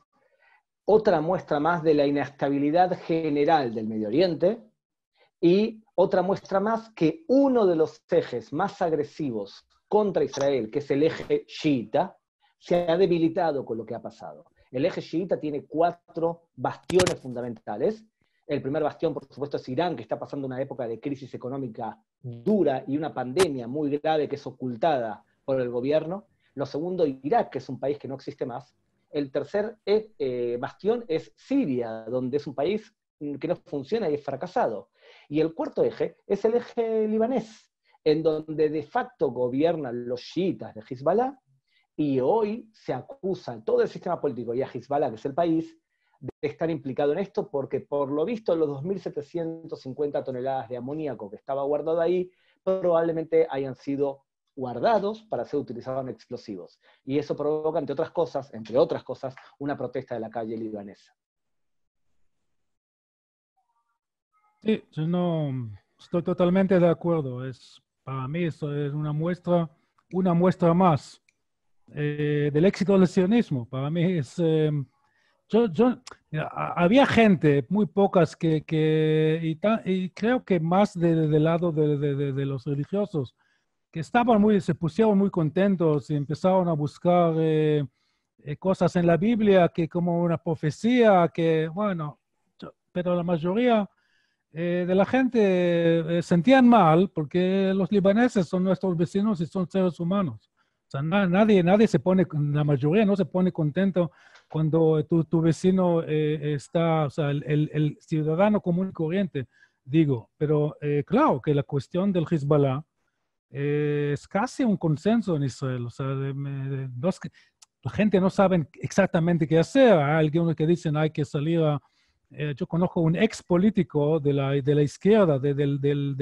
otra muestra más de la inestabilidad general del Medio Oriente y otra muestra más que uno de los ejes más agresivos contra Israel, que es el eje chiita, se ha debilitado con lo que ha pasado. El eje chiita tiene 4 bastiones fundamentales. El primer bastión, por supuesto, es Irán, que está pasando una época de crisis económica dura y una pandemia muy grave que es ocultada por el gobierno. Lo segundo, Irak, que es un país que no existe más. El tercer bastión es Siria, donde es un país que no funciona y es fracasado. Y el cuarto eje es el eje libanés, en donde de facto gobiernan los chiitas de Hezbollah, y hoy se acusa a todo el sistema político y a Hezbollah, que es el país, de estar implicado en esto, porque por lo visto los 2.750 toneladas de amoníaco que estaba guardado ahí probablemente hayan sido guardados para ser utilizados en explosivos. Y eso provoca, entre otras cosas, una protesta de la calle libanesa. Sí, yo no estoy totalmente de acuerdo. Para mí eso es una muestra más del éxito del sionismo. Para mí es... mira, había gente, muy pocas, y creo que más del lado de los religiosos, que se pusieron muy contentos y empezaron a buscar cosas en la Biblia que como una profecía, que bueno, pero la mayoría de la gente sentían mal porque los libaneses son nuestros vecinos y son seres humanos. O sea, nadie se pone, la mayoría no se pone contento cuando tu vecino está, o sea, el ciudadano común y corriente, digo. Pero claro que la cuestión del Hezbollah es casi un consenso en Israel. O sea, la gente no sabe exactamente qué hacer. Hay algunos que dicen hay que salir a... yo conozco un ex político de la izquierda, del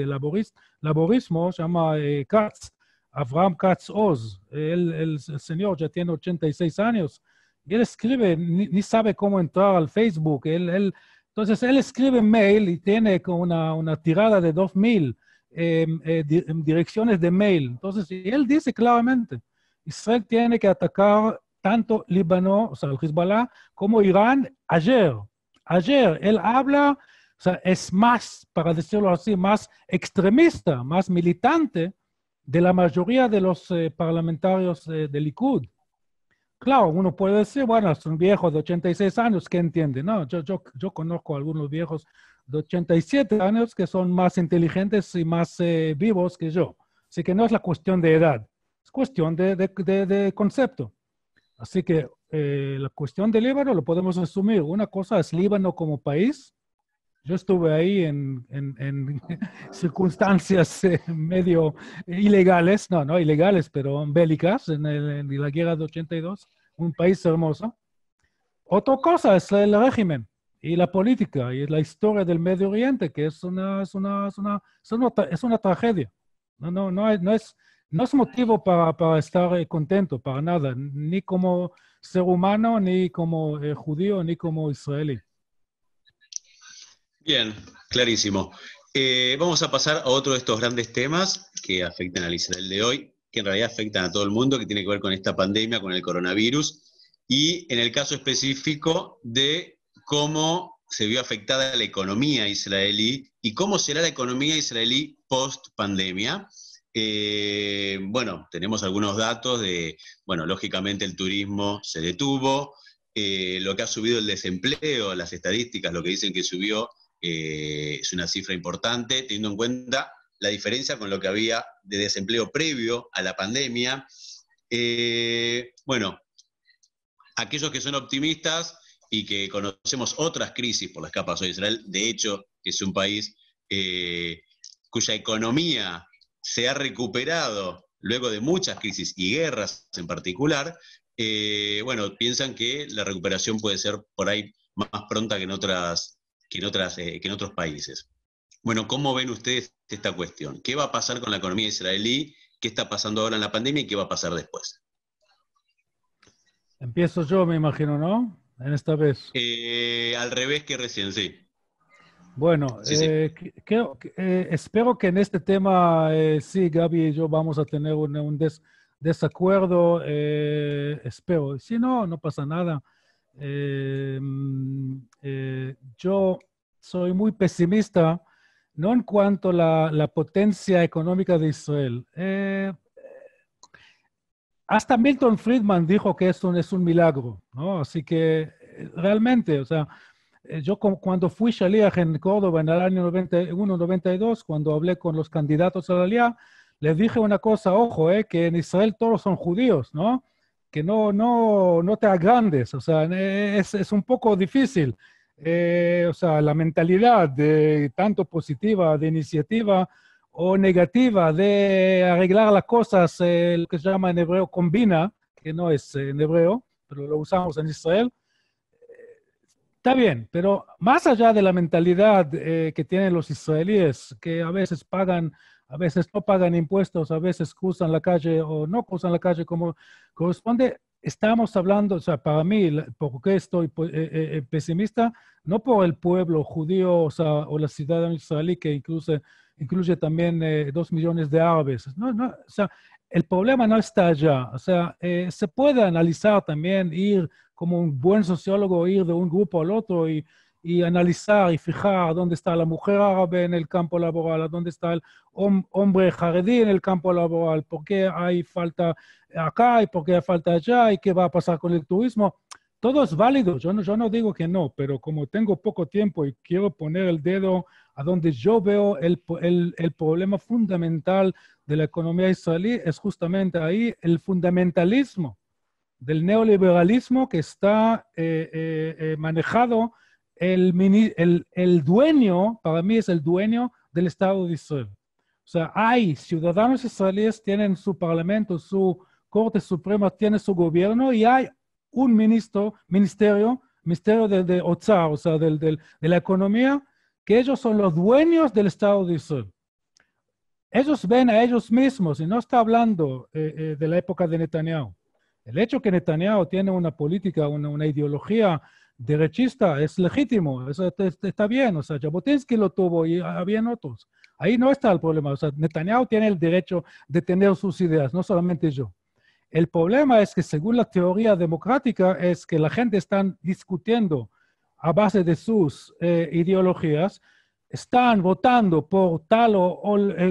laborismo, se llama Katz, Avraham Katz Oz. El señor ya tiene 86 años y él escribe, ni sabe cómo entrar al Facebook. Entonces él escribe mail y tiene como una tirada de 2.000 direcciones de mail. Entonces, y él dice claramente, Israel tiene que atacar tanto Líbano, o sea, el Hezbollah, como Irán ayer. Ayer él habla, o sea, es más, para decirlo así, más extremista, más militante de la mayoría de los parlamentarios del Likud. Claro, uno puede decir, bueno, es un viejo de 86 años, ¿qué entiende? No, yo conozco a algunos viejos de 87 años que son más inteligentes y más vivos que yo. Así que no es la cuestión de edad, es cuestión de concepto. Así que la cuestión de Líbano lo podemos resumir. Una cosa es Líbano como país. Yo estuve ahí en circunstancias medio ilegales, no ilegales, pero bélicas, en la guerra de 82, un país hermoso. Otra cosa es el régimen y la política y la historia del Medio Oriente, que es una tragedia. No es motivo para estar contento, para nada, ni como ser humano, ni como judío, ni como israelí. Bien, clarísimo. Vamos a pasar a otro de estos grandes temas que afectan al Israel de hoy, que en realidad afectan a todo el mundo, que tiene que ver con esta pandemia, con el coronavirus, y en el caso específico de cómo se vio afectada la economía israelí y cómo será la economía israelí post-pandemia. Bueno, tenemos algunos datos bueno, lógicamente el turismo se detuvo, lo que ha subido el desempleo, las estadísticas, lo que dicen que subió, es una cifra importante, teniendo en cuenta la diferencia con lo que había de desempleo previo a la pandemia. Bueno, aquellos que son optimistas y que conocemos otras crisis por las que ha pasado Israel, de hecho, que es un país cuya economía se ha recuperado luego de muchas crisis y guerras en particular, bueno, piensan que la recuperación puede ser por ahí más pronta que en otros países. Bueno, ¿cómo ven ustedes esta cuestión? ¿Qué va a pasar con la economía israelí? ¿Qué está pasando ahora en la pandemia y qué va a pasar después? Empiezo yo, me imagino, ¿no? En esta vez. Al revés que recién, sí. Bueno, Sí. espero que en este tema, sí, Gaby y yo vamos a tener un desacuerdo, espero. Si no, no pasa nada. Yo soy muy pesimista, no en cuanto a la potencia económica de Israel. Hasta Milton Friedman dijo que esto es un milagro, ¿no? Así que realmente, o sea, yo cuando fui shaliach en Córdoba en el año 91-92, cuando hablé con los candidatos a la Aliyah, les dije una cosa, ojo, que en Israel todos son judíos, ¿no? Que no te agrandes, o sea, es un poco difícil. O sea, la mentalidad de tanto positiva, de iniciativa o negativa, de arreglar las cosas, lo que se llama en hebreo combina, que no es en hebreo, pero lo usamos en Israel, Está bien, pero más allá de la mentalidad que tienen los israelíes, que a veces pagan, a veces no pagan impuestos, a veces cruzan la calle o no cruzan la calle como corresponde, estamos hablando, o sea, para mí, ¿por qué estoy pesimista? No por el pueblo judío, o sea, o la ciudadana israelí que incluye también 2 millones de árabes. No, no, o sea, el problema no está allá. O sea, se puede analizar también, ir como un buen sociólogo, ir de un grupo al otro y analizar y fijar dónde está la mujer árabe en el campo laboral, dónde está el hombre jaredí en el campo laboral, por qué hay falta acá y por qué hay falta allá y qué va a pasar con el turismo. Todo es válido, yo no digo que no, pero como tengo poco tiempo y quiero poner el dedo a donde yo veo el problema fundamental de la economía israelí, es justamente ahí el fundamentalismo del neoliberalismo que está manejado el dueño, para mí es el dueño del Estado de Israel. O sea, hay ciudadanos israelíes, tienen su parlamento, su Corte Suprema, tiene su gobierno y hay un ministerio de Otzar, o sea, de la economía, que ellos son los dueños del Estado de Israel. Ellos ven a ellos mismos, y no está hablando de la época de Netanyahu. El hecho que Netanyahu tiene una política, una ideología derechista es legítimo, eso está bien, o sea, Jabotinsky lo tuvo y habían otros. Ahí no está el problema, o sea, Netanyahu tiene el derecho de tener sus ideas, no solamente yo. El problema es que según la teoría democrática es que la gente está discutiendo a base de sus ideologías, están votando por tal o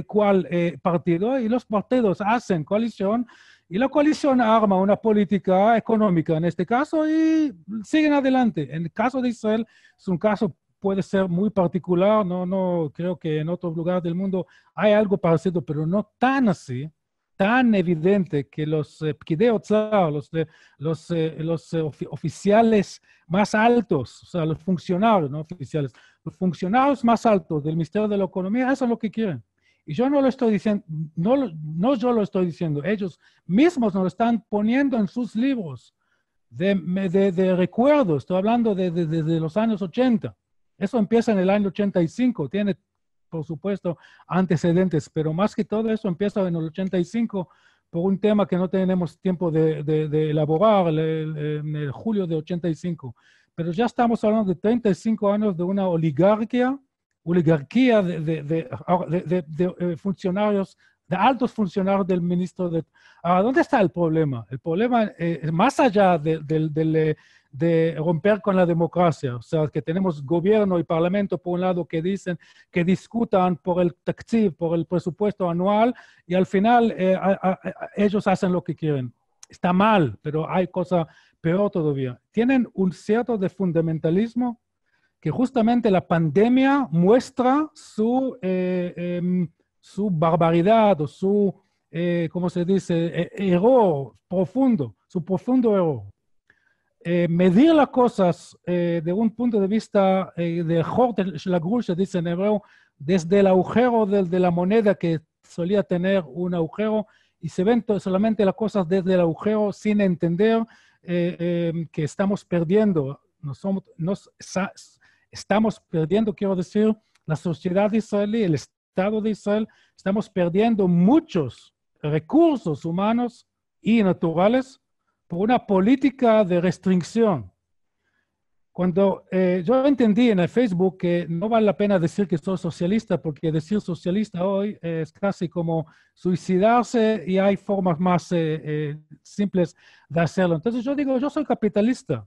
cual partido y los partidos hacen coalición y la coalición arma una política económica en este caso y siguen adelante. En el caso de Israel es un caso, puede ser muy particular, no creo que en otro lugar del mundo hay algo parecido, pero no tan así, tan evidente que los pkidei otzar, los oficiales más altos, o sea, los funcionarios, no oficiales, los funcionarios más altos del Ministerio de la Economía, eso es lo que quieren. Y yo no lo estoy diciendo, no yo lo estoy diciendo, ellos mismos nos lo están poniendo en sus libros de recuerdos, estoy hablando desde los años 80. Eso empieza en el año 85, tiene, por supuesto, antecedentes, pero más que todo eso empieza en el 85 por un tema que no tenemos tiempo de elaborar en el julio de 85. Pero ya estamos hablando de 35 años de una oligarquía de funcionarios, de altos funcionarios del ministro de... ¿Dónde está el problema? El problema es más allá de romper con la democracia, o sea, que tenemos gobierno y parlamento por un lado que dicen, que discutan por el taktiv, por el presupuesto anual, y al final ellos hacen lo que quieren. Está mal, pero hay cosa peor todavía. Tienen un cierto de fundamentalismo que justamente la pandemia muestra su barbaridad o su, ¿cómo se dice?, error profundo, su profundo error. Medir las cosas de un punto de vista de Hort la Grusha, dice en hebreo, desde el agujero de la moneda que solía tener un agujero y se ven solamente las cosas desde el agujero sin entender que estamos perdiendo, estamos perdiendo, quiero decir, la sociedad israelí, el Estado de Israel, estamos perdiendo muchos recursos humanos y naturales por una política de restricción. Cuando yo entendí en el Facebook que no vale la pena decir que soy socialista, porque decir socialista hoy es casi como suicidarse y hay formas más simples de hacerlo. Entonces yo digo, yo soy capitalista,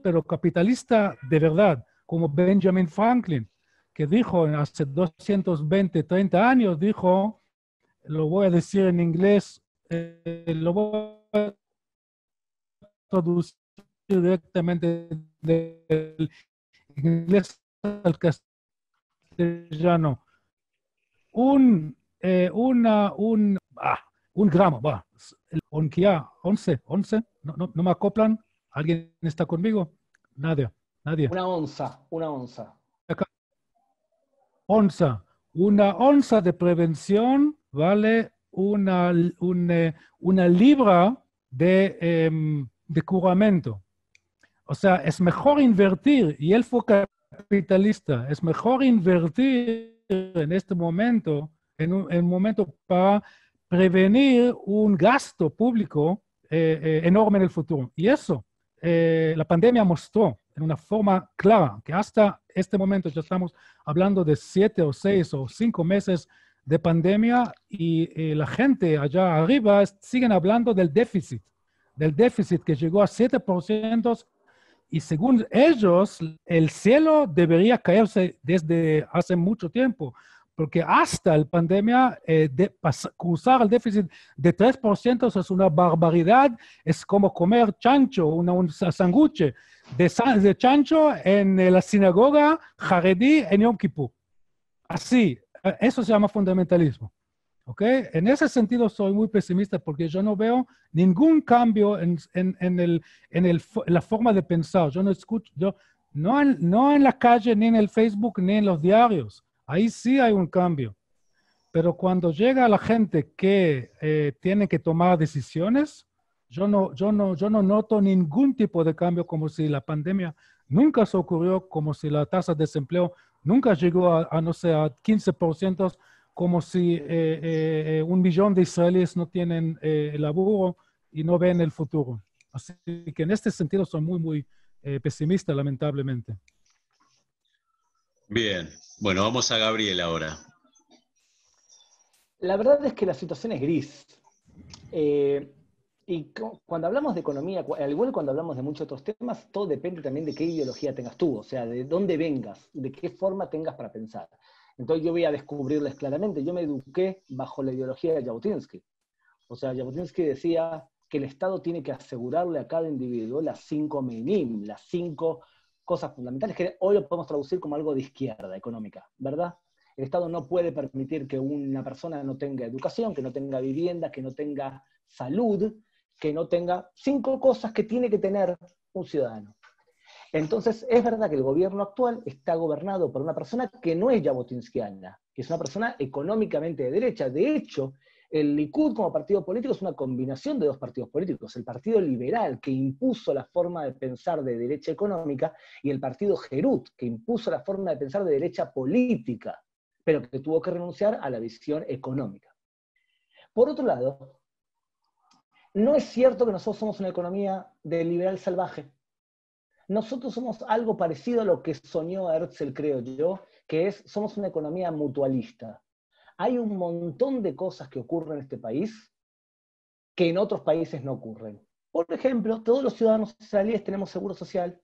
pero capitalista de verdad, como Benjamin Franklin, que dijo hace 220, 30 años, dijo, lo voy a decir en inglés, lo voy a traducir directamente del inglés al castellano. Un gramo, va, onquia, 11, no me acoplan, ¿alguien está conmigo? Nadie. Una onza. Una onza de prevención vale una libra de curamento. O sea, es mejor invertir, y él fue capitalista, es mejor invertir en este momento, en un momento para prevenir un gasto público enorme en el futuro. Y eso, la pandemia mostró en una forma clara que hasta este momento ya estamos hablando de 7 o 6 o 5 meses de pandemia y la gente allá arriba siguen hablando del déficit que llegó a 7%, y según ellos, el cielo debería caerse desde hace mucho tiempo, porque hasta la pandemia cruzar el déficit de 3% es una barbaridad, es como comer chancho, un sándwich de chancho en la sinagoga jaredí en Yom Kippur. Así, eso se llama fundamentalismo. ¿Ok? En ese sentido soy muy pesimista porque yo no veo ningún cambio en la forma de pensar. Yo no escucho, no en la calle, ni en el Facebook, ni en los diarios. Ahí sí hay un cambio. Pero cuando llega la gente que tiene que tomar decisiones, yo no noto ningún tipo de cambio, como si la pandemia nunca se ocurrió, como si la tasa de desempleo nunca llegó no sé, a 15%, como si 1 millón de israelíes no tienen laburo y no ven el futuro. Así que en este sentido soy muy pesimista, lamentablemente. Bien, bueno, vamos a Gabriel ahora. La verdad es que la situación es gris. Y cuando hablamos de economía, al igual que cuando hablamos de muchos otros temas, todo depende también de qué ideología tengas tú, o sea, de dónde vengas, de qué forma tengas para pensar. Entonces yo voy a descubrirles claramente. Yo me eduqué bajo la ideología de Jabotinsky. O sea, Jabotinsky decía que el Estado tiene que asegurarle a cada individuo las 5 minim, las 5 cosas fundamentales, que hoy lo podemos traducir como algo de izquierda económica, ¿verdad? El Estado no puede permitir que una persona no tenga educación, que no tenga vivienda, que no tenga salud, que no tenga 5 cosas que tiene que tener un ciudadano. Entonces, es verdad que el gobierno actual está gobernado por una persona que no es jabotinskiana, que es una persona económicamente de derecha. De hecho, el Likud como partido político es una combinación de 2 partidos políticos. El Partido Liberal, que impuso la forma de pensar de derecha económica, y el Partido Herut, que impuso la forma de pensar de derecha política, pero que tuvo que renunciar a la visión económica. Por otro lado, no es cierto que nosotros somos una economía de liberal salvaje. Nosotros somos algo parecido a lo que soñó Herzl, creo yo, que somos una economía mutualista. Hay un montón de cosas que ocurren en este país que en otros países no ocurren. Por ejemplo, todos los ciudadanos israelíes tenemos seguro social.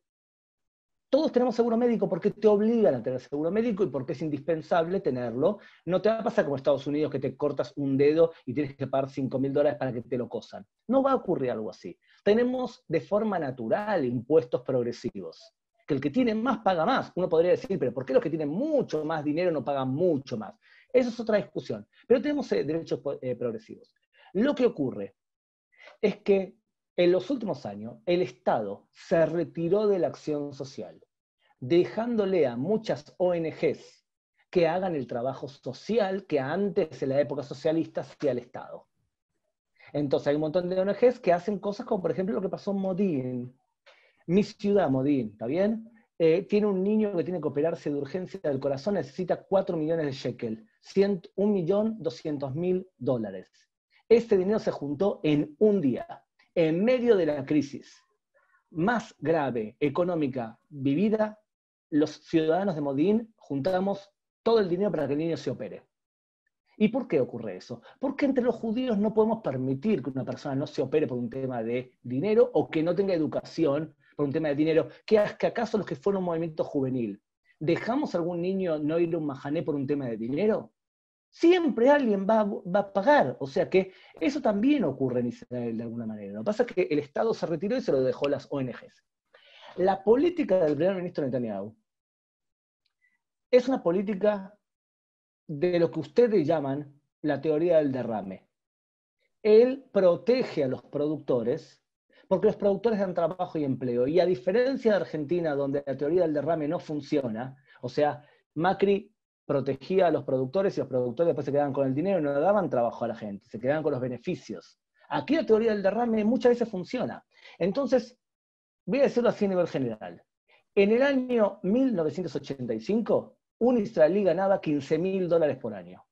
Todos tenemos seguro médico porque te obligan a tener seguro médico y porque es indispensable tenerlo. No te va a pasar como en Estados Unidos que te cortas un dedo y tienes que pagar $5.000 para que te lo cosan. No va a ocurrir algo así. Tenemos de forma natural impuestos progresivos. Que el que tiene más paga más. Uno podría decir, pero ¿por qué los que tienen mucho más dinero no pagan mucho más? Eso es otra discusión. Pero tenemos derechos progresivos. Lo que ocurre es que en los últimos años el Estado se retiró de la acción social, dejándole a muchas ONGs que hagan el trabajo social que antes, en la época socialista, hacía el Estado. Entonces hay un montón de ONGs que hacen cosas como, por ejemplo, lo que pasó en Modín. Mi ciudad, Modín, ¿está bien? Tiene un niño que tiene que operarse de urgencia del corazón, necesita 4 millones de shekel, $1.200.000. Este dinero se juntó en un día, en medio de la crisis más grave económica vivida. Los ciudadanos de Modín juntamos todo el dinero para que el niño se opere. ¿Y por qué ocurre eso? Porque entre los judíos no podemos permitir que una persona no se opere por un tema de dinero o que no tenga educación por un tema de dinero. ¿Que acaso los que fueron un movimiento juvenil, dejamos a algún niño no ir a un mahané por un tema de dinero? Siempre alguien va a pagar. O sea que eso también ocurre en Israel de alguna manera. Lo que pasa es que el Estado se retiró y se lo dejó a las ONGs. La política del primer ministro Netanyahu es una política de lo que ustedes llaman la teoría del derrame. Él protege a los productores porque los productores dan trabajo y empleo. Y a diferencia de Argentina, donde la teoría del derrame no funciona, o sea, Macri protegía a los productores y los productores después se quedaban con el dinero y no daban trabajo a la gente, se quedaban con los beneficios. Aquí la teoría del derrame muchas veces funciona. Entonces, voy a decirlo así a nivel general. En el año 1985, un israelí ganaba $15.000 por año.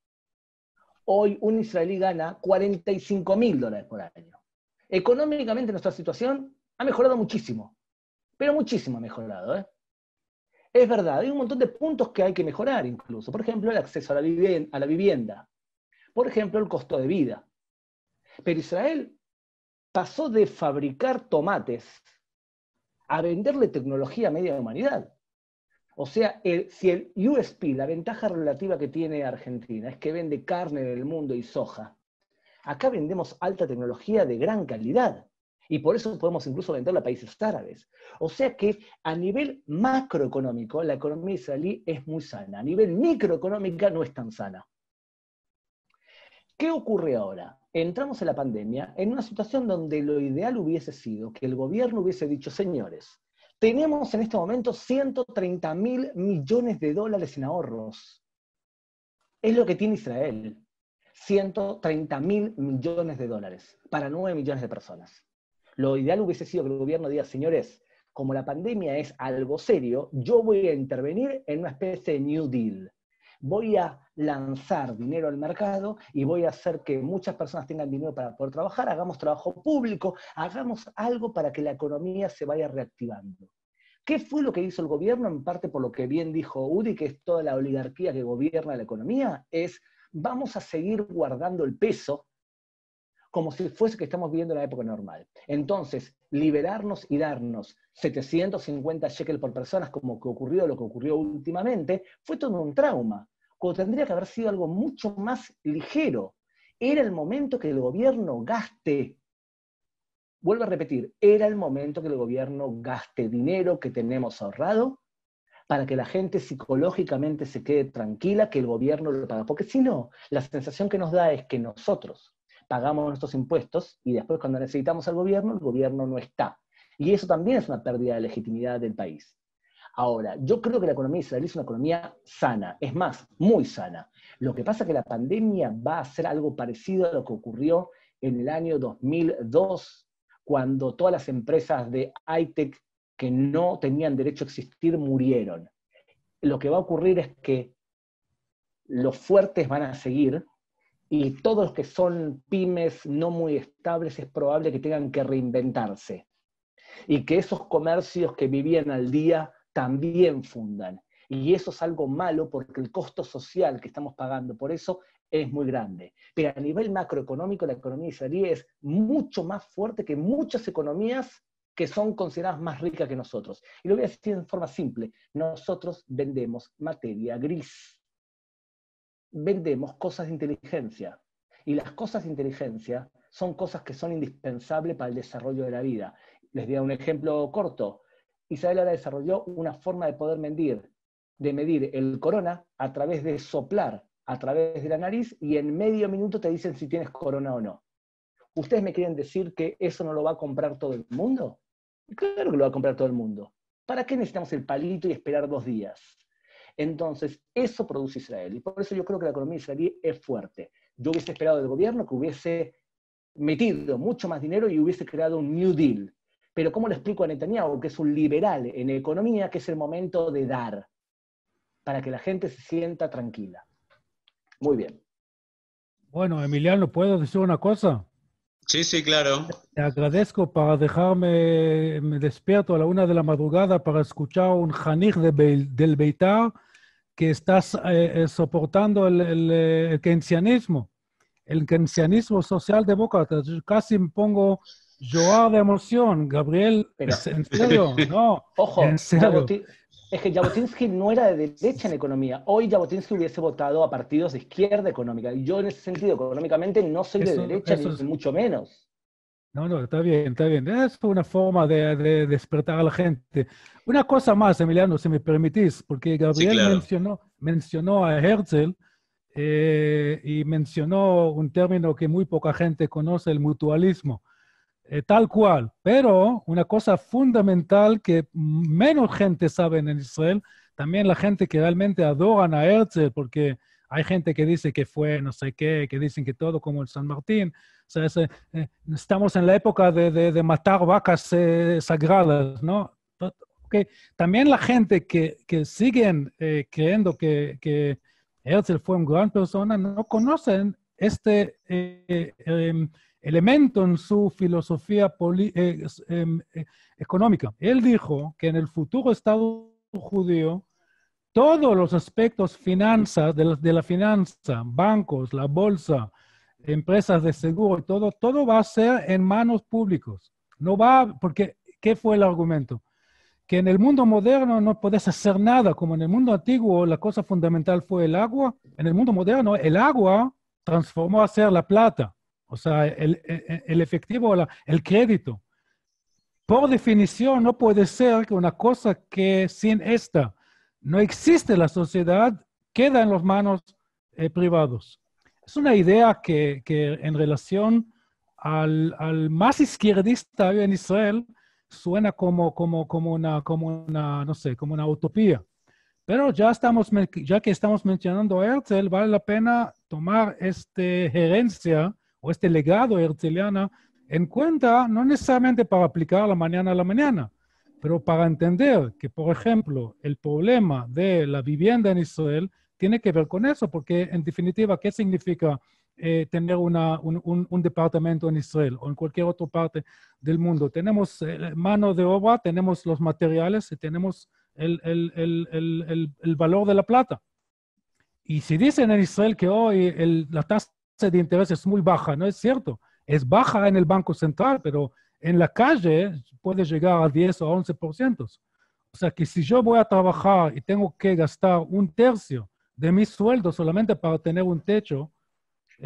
Hoy un israelí gana $45.000 por año. Económicamente nuestra situación ha mejorado muchísimo, pero muchísimo ha mejorado, ¿eh? Es verdad, hay un montón de puntos que hay que mejorar incluso. Por ejemplo, el acceso a la vivienda. Por ejemplo, el costo de vida. Pero Israel pasó de fabricar tomates a venderle tecnología a media humanidad. O sea, si el USP, la ventaja relativa que tiene Argentina, es que vende carne en el mundo y soja, acá vendemos alta tecnología de gran calidad. Y por eso podemos incluso venderla a países árabes. O sea que a nivel macroeconómico, la economía israelí es muy sana. A nivel microeconómica no es tan sana. ¿Qué ocurre ahora? Entramos en la pandemia en una situación donde lo ideal hubiese sido que el gobierno hubiese dicho, señores, tenemos en este momento $130.000 millones en ahorros. Es lo que tiene Israel. $130.000 millones para 9 millones de personas. Lo ideal hubiese sido que el gobierno diga, señores, como la pandemia es algo serio, yo voy a intervenir en una especie de New Deal. Voy a lanzar dinero al mercado y voy a hacer que muchas personas tengan dinero para poder trabajar, hagamos trabajo público, hagamos algo para que la economía se vaya reactivando. ¿Qué fue lo que hizo el gobierno? En parte por lo que bien dijo Udi, que es toda la oligarquía que gobierna la economía, es vamos a seguir guardando el peso como si fuese que estamos viviendo la época normal. Entonces, liberarnos y darnos 750 shekel por persona, como que ocurrió lo que ocurrió últimamente, fue todo un trauma, cuando tendría que haber sido algo mucho más ligero. Era el momento que el gobierno gaste. Vuelvo a repetir, era el momento que el gobierno gaste dinero que tenemos ahorrado para que la gente psicológicamente se quede tranquila que el gobierno lo paga. Porque si no, la sensación que nos da es que nosotros pagamos nuestros impuestos y después cuando necesitamos al gobierno, el gobierno no está. Y eso también es una pérdida de legitimidad del país. Ahora, yo creo que la economía israelí es una economía sana, es más, muy sana. Lo que pasa es que la pandemia va a ser algo parecido a lo que ocurrió en el año 2002, cuando todas las empresas de high-tech que no tenían derecho a existir murieron. Lo que va a ocurrir es que los fuertes van a seguir y todos los que son pymes no muy estables es probable que tengan que reinventarse. Y que esos comercios que vivían al día también fundan. Y eso es algo malo porque el costo social que estamos pagando por eso es muy grande. Pero a nivel macroeconómico la economía israelí es mucho más fuerte que muchas economías que son consideradas más ricas que nosotros. Y lo voy a decir de forma simple. Nosotros vendemos materia gris. Vendemos cosas de inteligencia. Y las cosas de inteligencia son cosas que son indispensables para el desarrollo de la vida. Les doy un ejemplo corto. Israel ahora desarrolló una forma de poder medir el corona a través de soplar a través de la nariz y en medio minuto te dicen si tienes corona o no. ¿Ustedes me quieren decir que eso no lo va a comprar todo el mundo? Claro que lo va a comprar todo el mundo. ¿Para qué necesitamos el palito y esperar 2 días? Entonces, eso produce Israel. Y por eso yo creo que la economía israelí es fuerte. Yo hubiese esperado del gobierno que hubiese metido mucho más dinero y hubiese creado un New Deal. Pero ¿cómo le explico a Netanyahu, que es un liberal en economía, que es el momento de dar, para que la gente se sienta tranquila? Muy bien. Bueno, Emiliano, ¿puedo decir una cosa? Sí, sí, claro. Te agradezco para dejarme, me despierto a la 1 de la madrugada para escuchar un janich del Beitar que estás soportando el keynesianismo socialdemócrata. Yo casi me pongo llorar de emoción. Gabriel, Pero, ¿en serio? No, ojo, en serio. es que Jabotinsky no era de derecha en economía. Hoy Jabotinsky hubiese votado a partidos de izquierda económica. Y yo en ese sentido, económicamente, no soy de derecha, ni mucho menos. No, está bien, está bien. Es una forma de despertar a la gente. Una cosa más, Emiliano, si me permitís, porque Gabriel Sí, claro. mencionó a Herzl y mencionó un término que muy poca gente conoce, el mutualismo. Tal cual, pero una cosa fundamental que menos gente sabe en Israel, también la gente que realmente adoran a Herzl, porque hay gente que dice que fue no sé qué, que dicen que todo como el San Martín. O sea, estamos en la época de matar vacas sagradas, ¿no? Okay. También la gente que siguen creyendo que Herzl fue una gran persona no conocen este elemento en su filosofía económica. Él dijo que en el futuro Estado judío todos los aspectos finanzas, de la finanza, bancos, la bolsa, empresas de seguro y todo va a ser en manos públicas. No va, porque, ¿qué fue el argumento? Que en el mundo moderno no puedes hacer nada, como en el mundo antiguo la cosa fundamental fue el agua. En el mundo moderno el agua transformó a ser la plata, o sea, el efectivo, el crédito. Por definición no puede ser que una cosa que sin esta no existe en la sociedad, queda en las manos privados. Es una idea que en relación al más izquierdista en Israel suena como una, no sé, como una utopía. Pero ya que estamos mencionando a Herzl, vale la pena tomar esta herencia o este legado herzliano en cuenta, no necesariamente para aplicarla mañana a la mañana, pero para entender que, por ejemplo, el problema de la vivienda en Israel tiene que ver con eso, porque en definitiva, ¿qué significa tener un departamento en Israel o en cualquier otra parte del mundo? Tenemos mano de obra, tenemos los materiales y tenemos el valor de la plata. Y si dicen en Israel que hoy la tasa de interés es muy baja, no es cierto. Es baja en el Banco Central, pero en la calle puede llegar a 10 o 11%. O sea que si yo voy a trabajar y tengo que gastar un tercio de mi sueldo solamente para tener un techo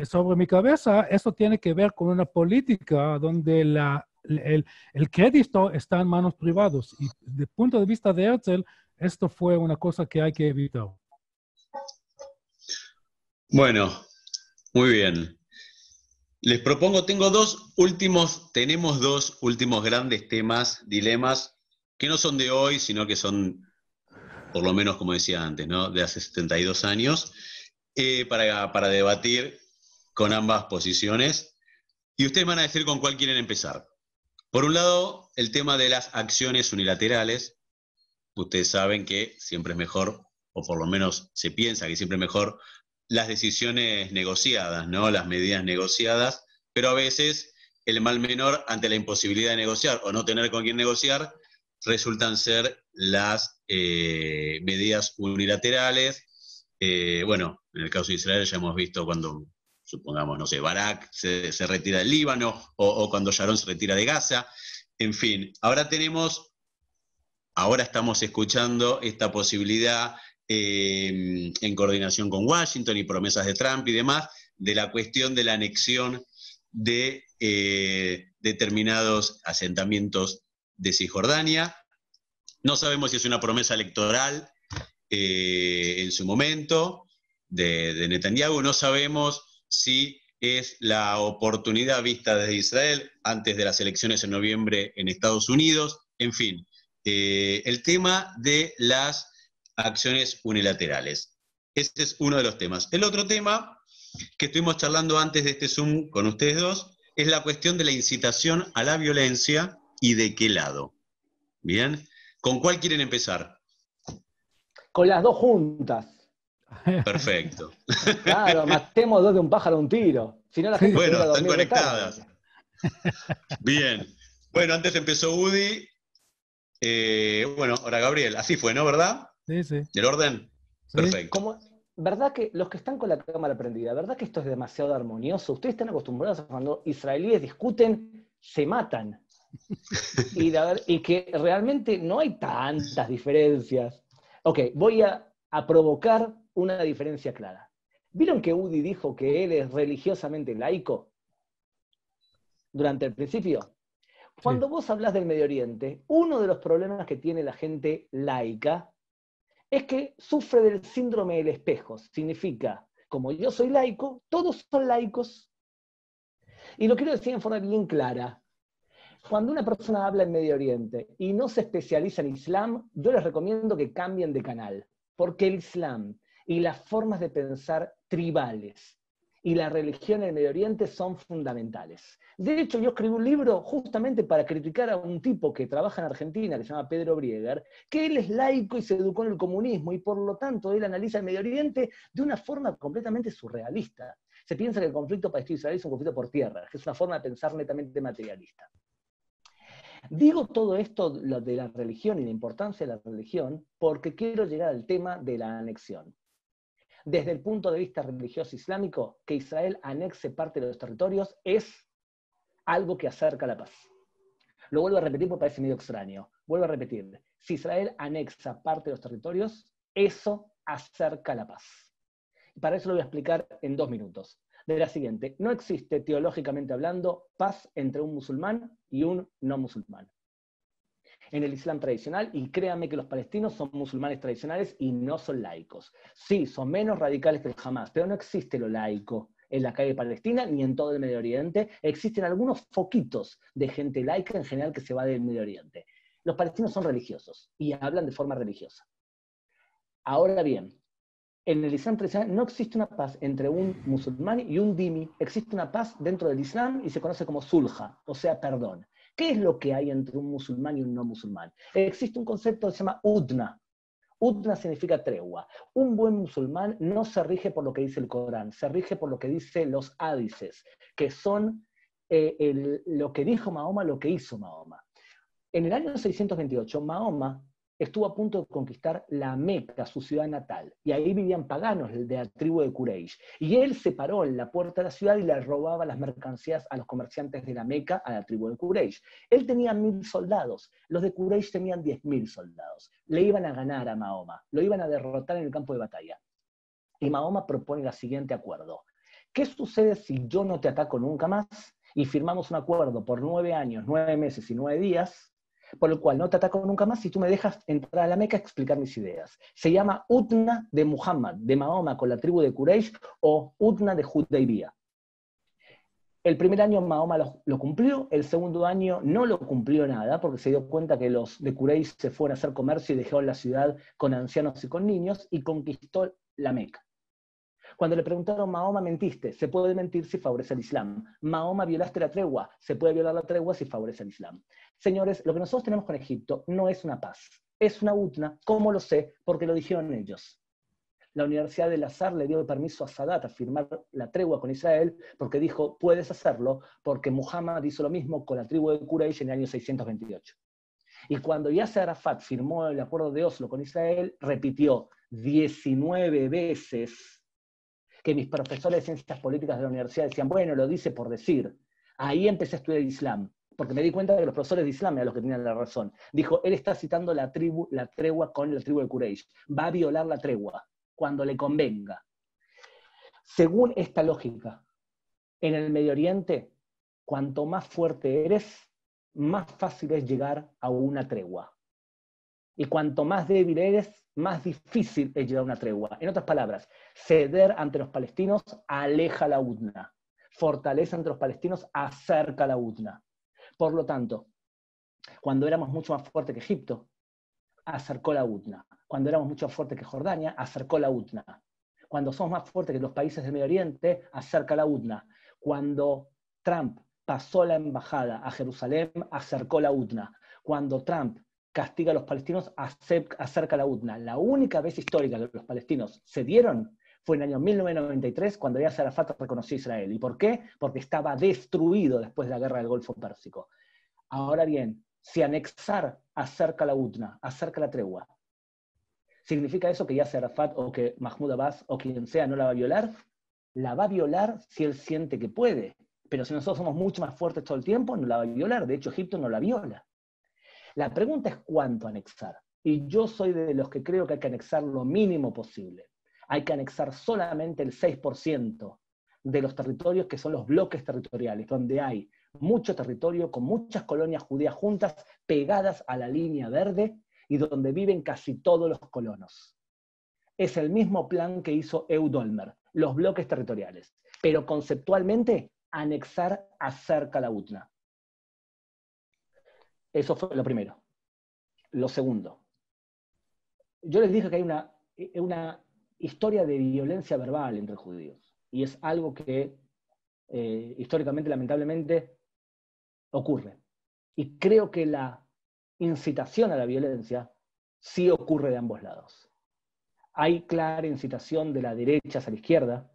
sobre mi cabeza, eso tiene que ver con una política donde el crédito está en manos privadas. Y desde el punto de vista de Herzl, esto fue una cosa que hay que evitar. Bueno, muy bien. Les propongo, tenemos dos últimos grandes temas, dilemas, que no son de hoy, sino que son, por lo menos, como decía antes, ¿no? De hace 72 años, para debatir con ambas posiciones. Y ustedes van a decir con cuál quieren empezar. Por un lado, el tema de las acciones unilaterales. Ustedes saben que siempre es mejor, o por lo menos se piensa que siempre es mejor, las decisiones negociadas, ¿no? Las medidas negociadas, pero a veces el mal menor ante la imposibilidad de negociar o no tener con quién negociar resultan ser las medidas unilaterales. Bueno, en el caso de Israel ya hemos visto cuando, supongamos, no sé, Barak se retira del Líbano o cuando Sharon se retira de Gaza. En fin, ahora estamos escuchando esta posibilidad en coordinación con Washington y promesas de Trump y demás, de la cuestión de la anexión de determinados asentamientos de Cisjordania. No sabemos si es una promesa electoral en su momento de Netanyahu, no sabemos si es la oportunidad vista desde Israel antes de las elecciones en noviembre en Estados Unidos, en fin. El tema de las acciones unilaterales. Ese es uno de los temas. El otro tema que estuvimos charlando antes de este Zoom con ustedes dos es la cuestión de la incitación a la violencia y de qué lado. ¿Bien? ¿Con cuál quieren empezar? Con las dos juntas. Perfecto. Claro, matemos dos de un pájaro a un tiro. Si no, la gente bueno, están conectadas. Bien. Bueno, antes empezó Udi. Bueno, ahora Gabriel. Así fue, ¿no? ¿Verdad? Sí, sí. ¿Del orden? Sí. Perfecto. ¿Verdad que los que están con la cámara prendida, verdad que esto es demasiado armonioso? Ustedes están acostumbrados a cuando israelíes discuten, se matan. Y que realmente no hay tantas diferencias. Ok, voy a provocar una diferencia clara. ¿Vieron que Udi dijo que él es religiosamente laico? Durante el principio. Cuando vos hablas del Medio Oriente, uno de los problemas que tiene la gente laica es que sufre del síndrome del espejo. Significa, como yo soy laico, todos son laicos. Y lo quiero decir en forma bien clara. Cuando una persona habla en Medio Oriente y no se especializa en Islam, yo les recomiendo que cambien de canal. Porque el Islam y las formas de pensar tribales y la religión en el Medio Oriente son fundamentales. De hecho, yo escribí un libro justamente para criticar a un tipo que trabaja en Argentina, que se llama Pedro Brieger, que él es laico y se educó en el comunismo, y por lo tanto él analiza el Medio Oriente de una forma completamente surrealista. Se piensa que el conflicto palestino-israelí es un conflicto por tierra, que es una forma de pensar netamente materialista. Digo todo esto, lo de la religión y la importancia de la religión, porque quiero llegar al tema de la anexión. Desde el punto de vista religioso islámico, que Israel anexe parte de los territorios es algo que acerca la paz. Lo vuelvo a repetir porque parece medio extraño. Vuelvo a repetir. Si Israel anexa parte de los territorios, eso acerca la paz. Para eso lo voy a explicar en 2 minutos. De la siguiente, no existe teológicamente hablando paz entre un musulmán y un no musulmán. En el Islam tradicional, y créanme que los palestinos son musulmanes tradicionales y no son laicos. Sí, son menos radicales que el Hamas, pero no existe lo laico en la calle palestina ni en todo el Medio Oriente. Existen algunos foquitos de gente laica en general que se va del Medio Oriente. Los palestinos son religiosos y hablan de forma religiosa. Ahora bien, en el Islam tradicional no existe una paz entre un musulmán y un dhimmi. Existe una paz dentro del Islam y se conoce como sulha, o sea, perdón. ¿Qué es lo que hay entre un musulmán y un no musulmán? Existe un concepto que se llama udna. Udna significa tregua. Un buen musulmán no se rige por lo que dice el Corán, se rige por lo que dicen los hadices, que son lo que dijo Mahoma, lo que hizo Mahoma. En el año 628, Mahoma estuvo a punto de conquistar la Meca, su ciudad natal, y ahí vivían paganos de la tribu de Quraysh. Y él se paró en la puerta de la ciudad y le robaba las mercancías a los comerciantes de la Meca, a la tribu de Quraysh. Él tenía 1000 soldados, los de Quraysh tenían 10.000 soldados. Le iban a ganar a Mahoma, lo iban a derrotar en el campo de batalla. Y Mahoma propone el siguiente acuerdo. ¿Qué sucede si yo no te ataco nunca más y firmamos un acuerdo por 9 años, 9 meses y 9 días, por el cual no te ataco nunca más si tú me dejas entrar a la Meca a explicar mis ideas? Se llama Utna de Muhammad, de Mahoma con la tribu de Quraysh, o Utna de Hudaybiyah. El primer año Mahoma lo cumplió, el segundo año no lo cumplió nada, porque se dio cuenta que los de Quraysh se fueron a hacer comercio y dejaron la ciudad con ancianos y con niños, y conquistó la Meca. Cuando le preguntaron, Mahoma, mentiste, se puede mentir si favorece al Islam. Mahoma, violaste la tregua, se puede violar la tregua si favorece al Islam. Señores, lo que nosotros tenemos con Egipto no es una paz, es una utna. ¿Cómo lo sé? Porque lo dijeron ellos. La Universidad del Azhar le dio el permiso a Sadat a firmar la tregua con Israel porque dijo, puedes hacerlo, porque Muhammad hizo lo mismo con la tribu de Quraysh en el año 628. Y cuando Yasser Arafat firmó el acuerdo de Oslo con Israel, repitió 19 veces que mis profesores de ciencias políticas de la universidad decían, bueno, lo dice por decir. Ahí empecé a estudiar Islam, porque me di cuenta de que los profesores de Islam eran los que tenían la razón. Dijo, él está citando la tregua con la tribu de Quraysh. Va a violar la tregua cuando le convenga. Según esta lógica, en el Medio Oriente, cuanto más fuerte eres, más fácil es llegar a una tregua. Y cuanto más débil eres, más difícil es llegar a una tregua. En otras palabras, ceder ante los palestinos aleja la UDNA. Fortalece ante los palestinos acerca la UDNA. Por lo tanto, cuando éramos mucho más fuertes que Egipto, acercó la UDNA. Cuando éramos mucho más fuertes que Jordania, acercó la UDNA. Cuando somos más fuertes que los países del Medio Oriente, acerca la UDNA. Cuando Trump pasó la embajada a Jerusalén, acercó la UDNA. Cuando Trump castiga a los palestinos, acerca la UDNA. La única vez histórica que los palestinos cedieron fue en el año 1993, cuando Yasser Arafat reconoció a Israel. ¿Y por qué? Porque estaba destruido después de la guerra del Golfo Pérsico. Ahora bien, si anexar acerca la UDNA, acerca la tregua, ¿significa eso que Yasser Arafat o que Mahmoud Abbas o quien sea no la va a violar? La va a violar si él siente que puede. Pero si nosotros somos mucho más fuertes todo el tiempo, no la va a violar. De hecho, Egipto no la viola. La pregunta es cuánto anexar. Y yo soy de los que creo que hay que anexar lo mínimo posible. Hay que anexar solamente el 6% de los territorios que son los bloques territoriales, donde hay mucho territorio con muchas colonias judías juntas, pegadas a la línea verde, y donde viven casi todos los colonos. Es el mismo plan que hizo Ehud Olmert, los bloques territoriales. Pero conceptualmente, anexar acerca la UDNA. Eso fue lo primero. Lo segundo. Yo les dije que hay una historia de violencia verbal entre judíos. Y es algo que históricamente, lamentablemente, ocurre. Y creo que la incitación a la violencia sí ocurre de ambos lados. Hay clara incitación de la derecha hacia la izquierda,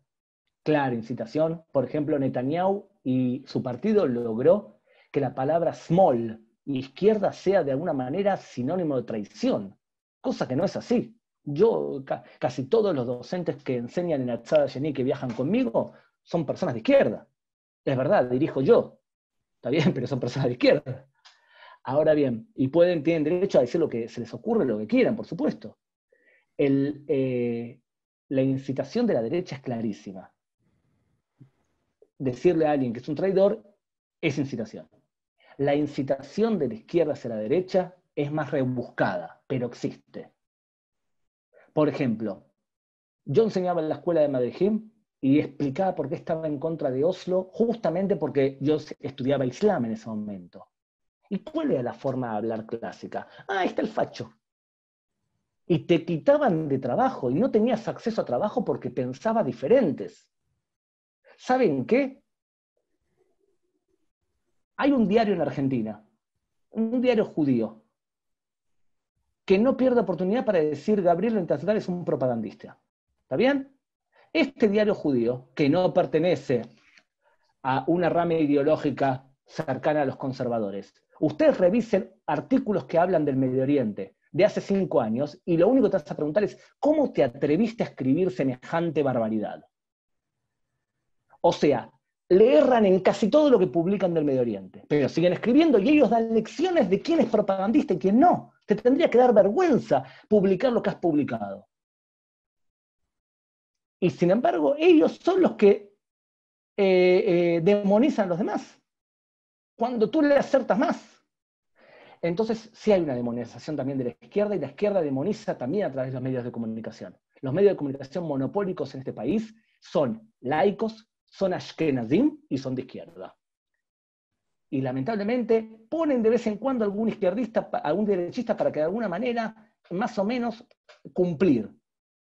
clara incitación. Por ejemplo, Netanyahu y su partido logró que la palabra small, izquierda, sea de alguna manera sinónimo de traición, cosa que no es así. Yo, casi todos los docentes que enseñan en Atzada Yení, que viajan conmigo, son personas de izquierda. Es verdad, dirijo yo. Está bien, pero son personas de izquierda. Ahora bien, y tienen derecho a decir lo que se les ocurre, lo que quieran, por supuesto. La incitación de la derecha es clarísima. Decirle a alguien que es un traidor es incitación. La incitación de la izquierda hacia la derecha es más rebuscada, pero existe. Por ejemplo, yo enseñaba en la escuela de Madrejim y explicaba por qué estaba en contra de Oslo, justamente porque yo estudiaba Islam en ese momento. ¿Y cuál era la forma de hablar clásica? Ahí está el facho. Y te quitaban de trabajo y no tenías acceso a trabajo porque pensabas diferentes. ¿Saben qué? Hay un diario en Argentina, un diario judío, que no pierde oportunidad para decir Gabriel Internacional es un propagandista. ¿Está bien? Este diario judío, que no pertenece a una rama ideológica cercana a los conservadores, ustedes revisen artículos que hablan del Medio Oriente de hace 5 años y lo único que te vas a preguntar es ¿cómo te atreviste a escribir semejante barbaridad? O sea, le erran en casi todo lo que publican del Medio Oriente, pero siguen escribiendo y ellos dan lecciones de quién es propagandista y quién no. Te tendría que dar vergüenza publicar lo que has publicado. Y sin embargo, ellos son los que demonizan a los demás, cuando tú le acertas más. Entonces, sí hay una demonización también de la izquierda, y la izquierda demoniza también a través de los medios de comunicación. Los medios de comunicación monopólicos en este país son laicos, son ashkenazim y son de izquierda. Y lamentablemente ponen de vez en cuando algún izquierdista, algún derechista para que de alguna manera, más o menos, cumplir.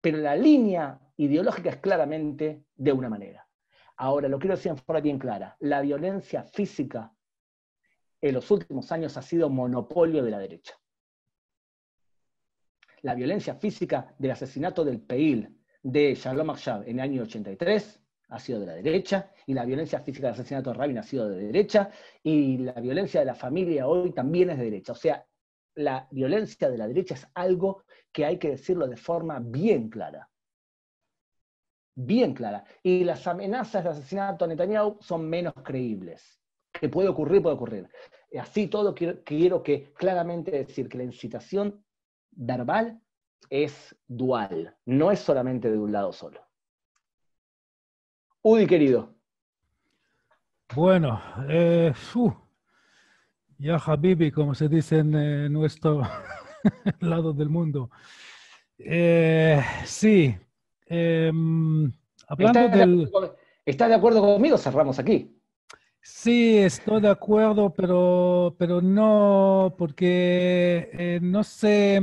Pero la línea ideológica es claramente de una manera. Ahora, lo quiero decir en forma bien clara, la violencia física en los últimos años ha sido monopolio de la derecha. La violencia física del asesinato del Peil de Shalom Achshab en el año 83 ha sido de la derecha, y la violencia física del asesinato de Rabin ha sido de derecha, y la violencia de la familia hoy también es de derecha. O sea, la violencia de la derecha es algo que hay que decirlo de forma bien clara. Bien clara. Y las amenazas de asesinato a Netanyahu son menos creíbles. Que puede ocurrir, puede ocurrir. Así todo quiero que claramente decir que la incitación verbal es dual, no es solamente de un lado solo. Udi, querido. Bueno, ya Habibi, como se dice en nuestro lado del mundo. Sí, hablando del... ¿Estás de acuerdo conmigo? Cerramos aquí. Sí, estoy de acuerdo, pero no, porque no sé,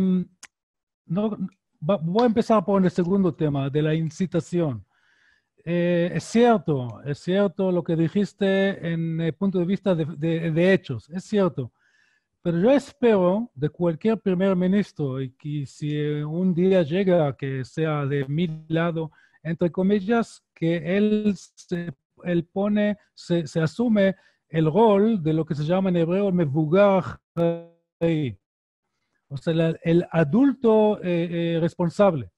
no, voy a empezar por el segundo tema, de la incitación. Es cierto lo que dijiste en el punto de vista de hechos, es cierto. Pero yo espero de cualquier primer ministro, y que si un día llega que sea de mi lado, entre comillas, que él se asume el rol de lo que se llama en hebreo el mevugar, o sea, el adulto responsable.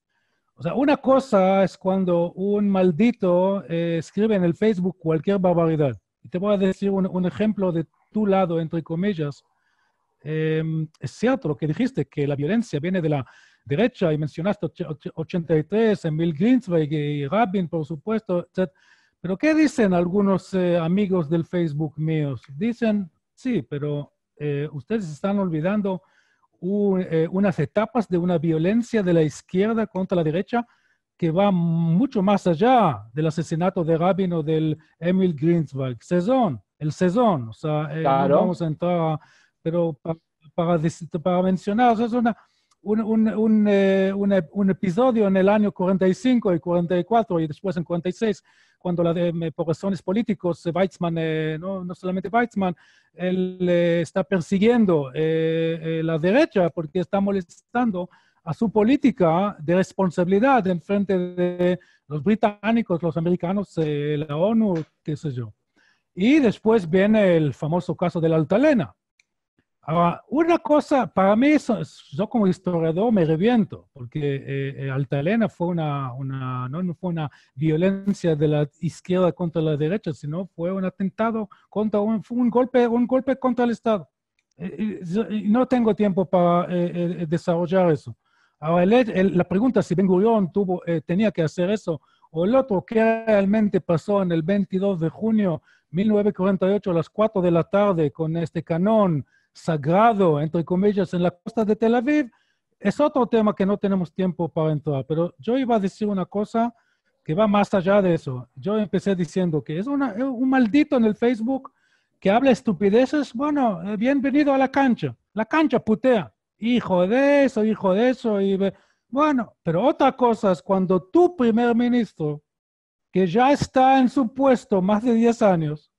O sea, una cosa es cuando un maldito escribe en el Facebook cualquier barbaridad. Y te voy a decir un ejemplo de tu lado, entre comillas. Es cierto lo que dijiste, que la violencia viene de la derecha, y mencionaste 83, Emil Grünzweig y Rabin, por supuesto, etc. Pero ¿qué dicen algunos amigos del Facebook míos? Dicen, sí, pero ustedes están olvidando unas etapas de una violencia de la izquierda contra la derecha que va mucho más allá del asesinato de Rabin o del Emil Grünzweig. El Sezón, o sea, claro. no vamos a entrar a... Pero para mencionar, o sea, es un episodio en el año 45 y 44 y después en 46, cuando por razones políticos, Weizmann, no solamente Weizmann, él está persiguiendo la derecha porque está molestando a su política de responsabilidad en frente de los británicos, los americanos, la ONU, qué sé yo. Y después viene el famoso caso de la Altalena. Ahora, una cosa, para mí, yo como historiador me reviento, porque Altalena fue no fue una violencia de la izquierda contra la derecha, sino fue un atentado contra fue un golpe contra el Estado. Y no tengo tiempo para desarrollar eso. Ahora, la pregunta si Ben-Gurión tenía que hacer eso, o el otro, ¿qué realmente pasó en el 22 de junio 1948 a las 4 de la tarde con este canón sagrado, entre comillas, en la costa de Tel Aviv? Es otro tema que no tenemos tiempo para entrar, pero yo iba a decir una cosa que va más allá de eso. Yo empecé diciendo que es un maldito en el Facebook que habla estupideces. Bueno, bienvenido a la cancha putea, hijo de eso, bueno, pero otra cosa es cuando tu primer ministro, que ya está en su puesto más de 10 años,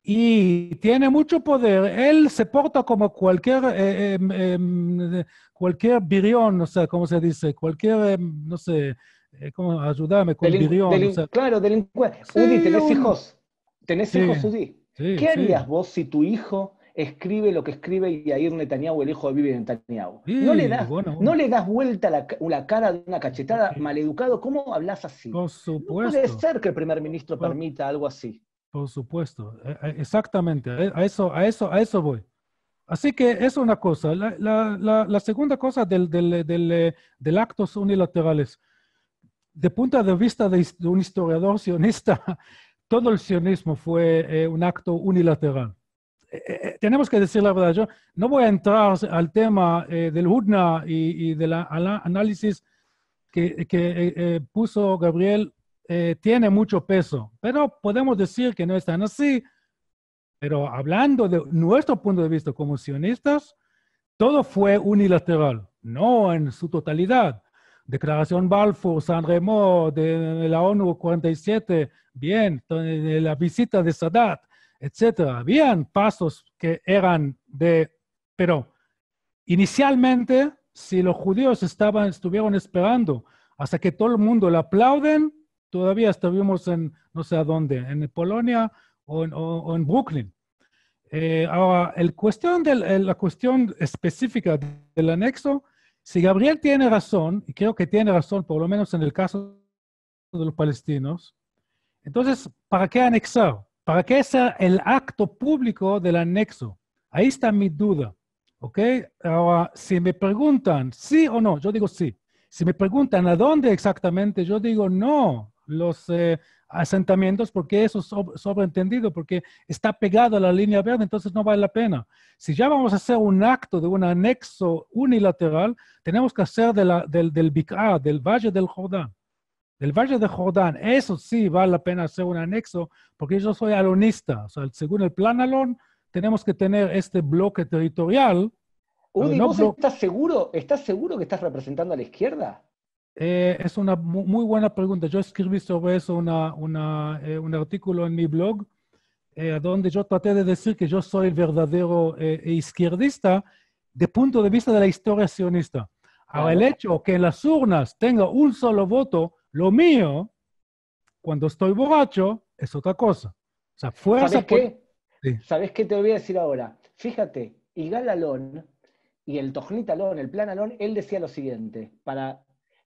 y tiene mucho poder, él se porta como cualquier virión, o sea, ¿cómo se dice? Cualquier, no sé, ¿cómo ayudarme con virión? O sea, Claro, delincuente. sí, Udi, ¿tenés hijos? ¿Tenés sí, hijos, Udi? sí, ¿Qué sí. harías vos si tu hijo escribe lo que escribe Yair Netanyahu, el hijo de Bibi Netanyahu? Y ¿No bueno, le das vuelta la cara de una cachetada, maleducado? ¿Cómo hablas así? por No puede supuesto, ser que el primer ministro por, permita algo así. por supuesto, exactamente, a eso voy. Así que es una cosa. La segunda cosa del actos unilaterales. De punto de vista de un historiador sionista, todo el sionismo fue un acto unilateral. Tenemos que decir la verdad. Yo no voy a entrar al tema del Hudna y del análisis que puso Gabriel. Tiene mucho peso, pero podemos decir que no es tan así. Pero hablando de nuestro punto de vista como sionistas, todo fue unilateral, no en su totalidad. Declaración Balfour, San Remo, de la ONU 47, bien, de la visita de Sadat, etcétera. Habían pasos que eran pero inicialmente, si los judíos estuvieron esperando hasta que todo el mundo le aplauden, todavía estuvimos en no sé a dónde, en Polonia o en Brooklyn. Ahora, la cuestión específica del anexo, si Gabriel tiene razón, y creo que tiene razón, por lo menos en el caso de los palestinos, entonces, ¿para qué anexar? ¿Para qué hacer el acto público del anexo? Ahí está mi duda, ¿ok? Ahora, si me preguntan sí o no, yo digo sí. Si me preguntan a dónde exactamente, yo digo no. Los asentamientos, porque eso es sobreentendido, porque está pegado a la línea verde, entonces no vale la pena. Si ya vamos a hacer un acto de un anexo unilateral, tenemos que hacer del Bik'a, del Valle del Jordán. Del Valle del Jordán, eso sí vale la pena hacer un anexo, porque yo soy alonista. O sea, según el plan Alon, tenemos que tener este bloque territorial. Udi, No ¿vos estás seguro que estás representando a la izquierda? Es una muy buena pregunta. Yo escribí sobre eso un artículo en mi blog, donde yo traté de decir que yo soy el verdadero izquierdista de punto de vista de la historia sionista. Ahora, el hecho que en las urnas tenga un solo voto, lo mío, cuando estoy borracho, es otra cosa. O sea, fuerza... ¿Sabés qué? Sí. ¿Sabés qué te voy a decir ahora? Fíjate, Igal Alon y el Tojnit Alon, el plan Alon, él decía lo siguiente,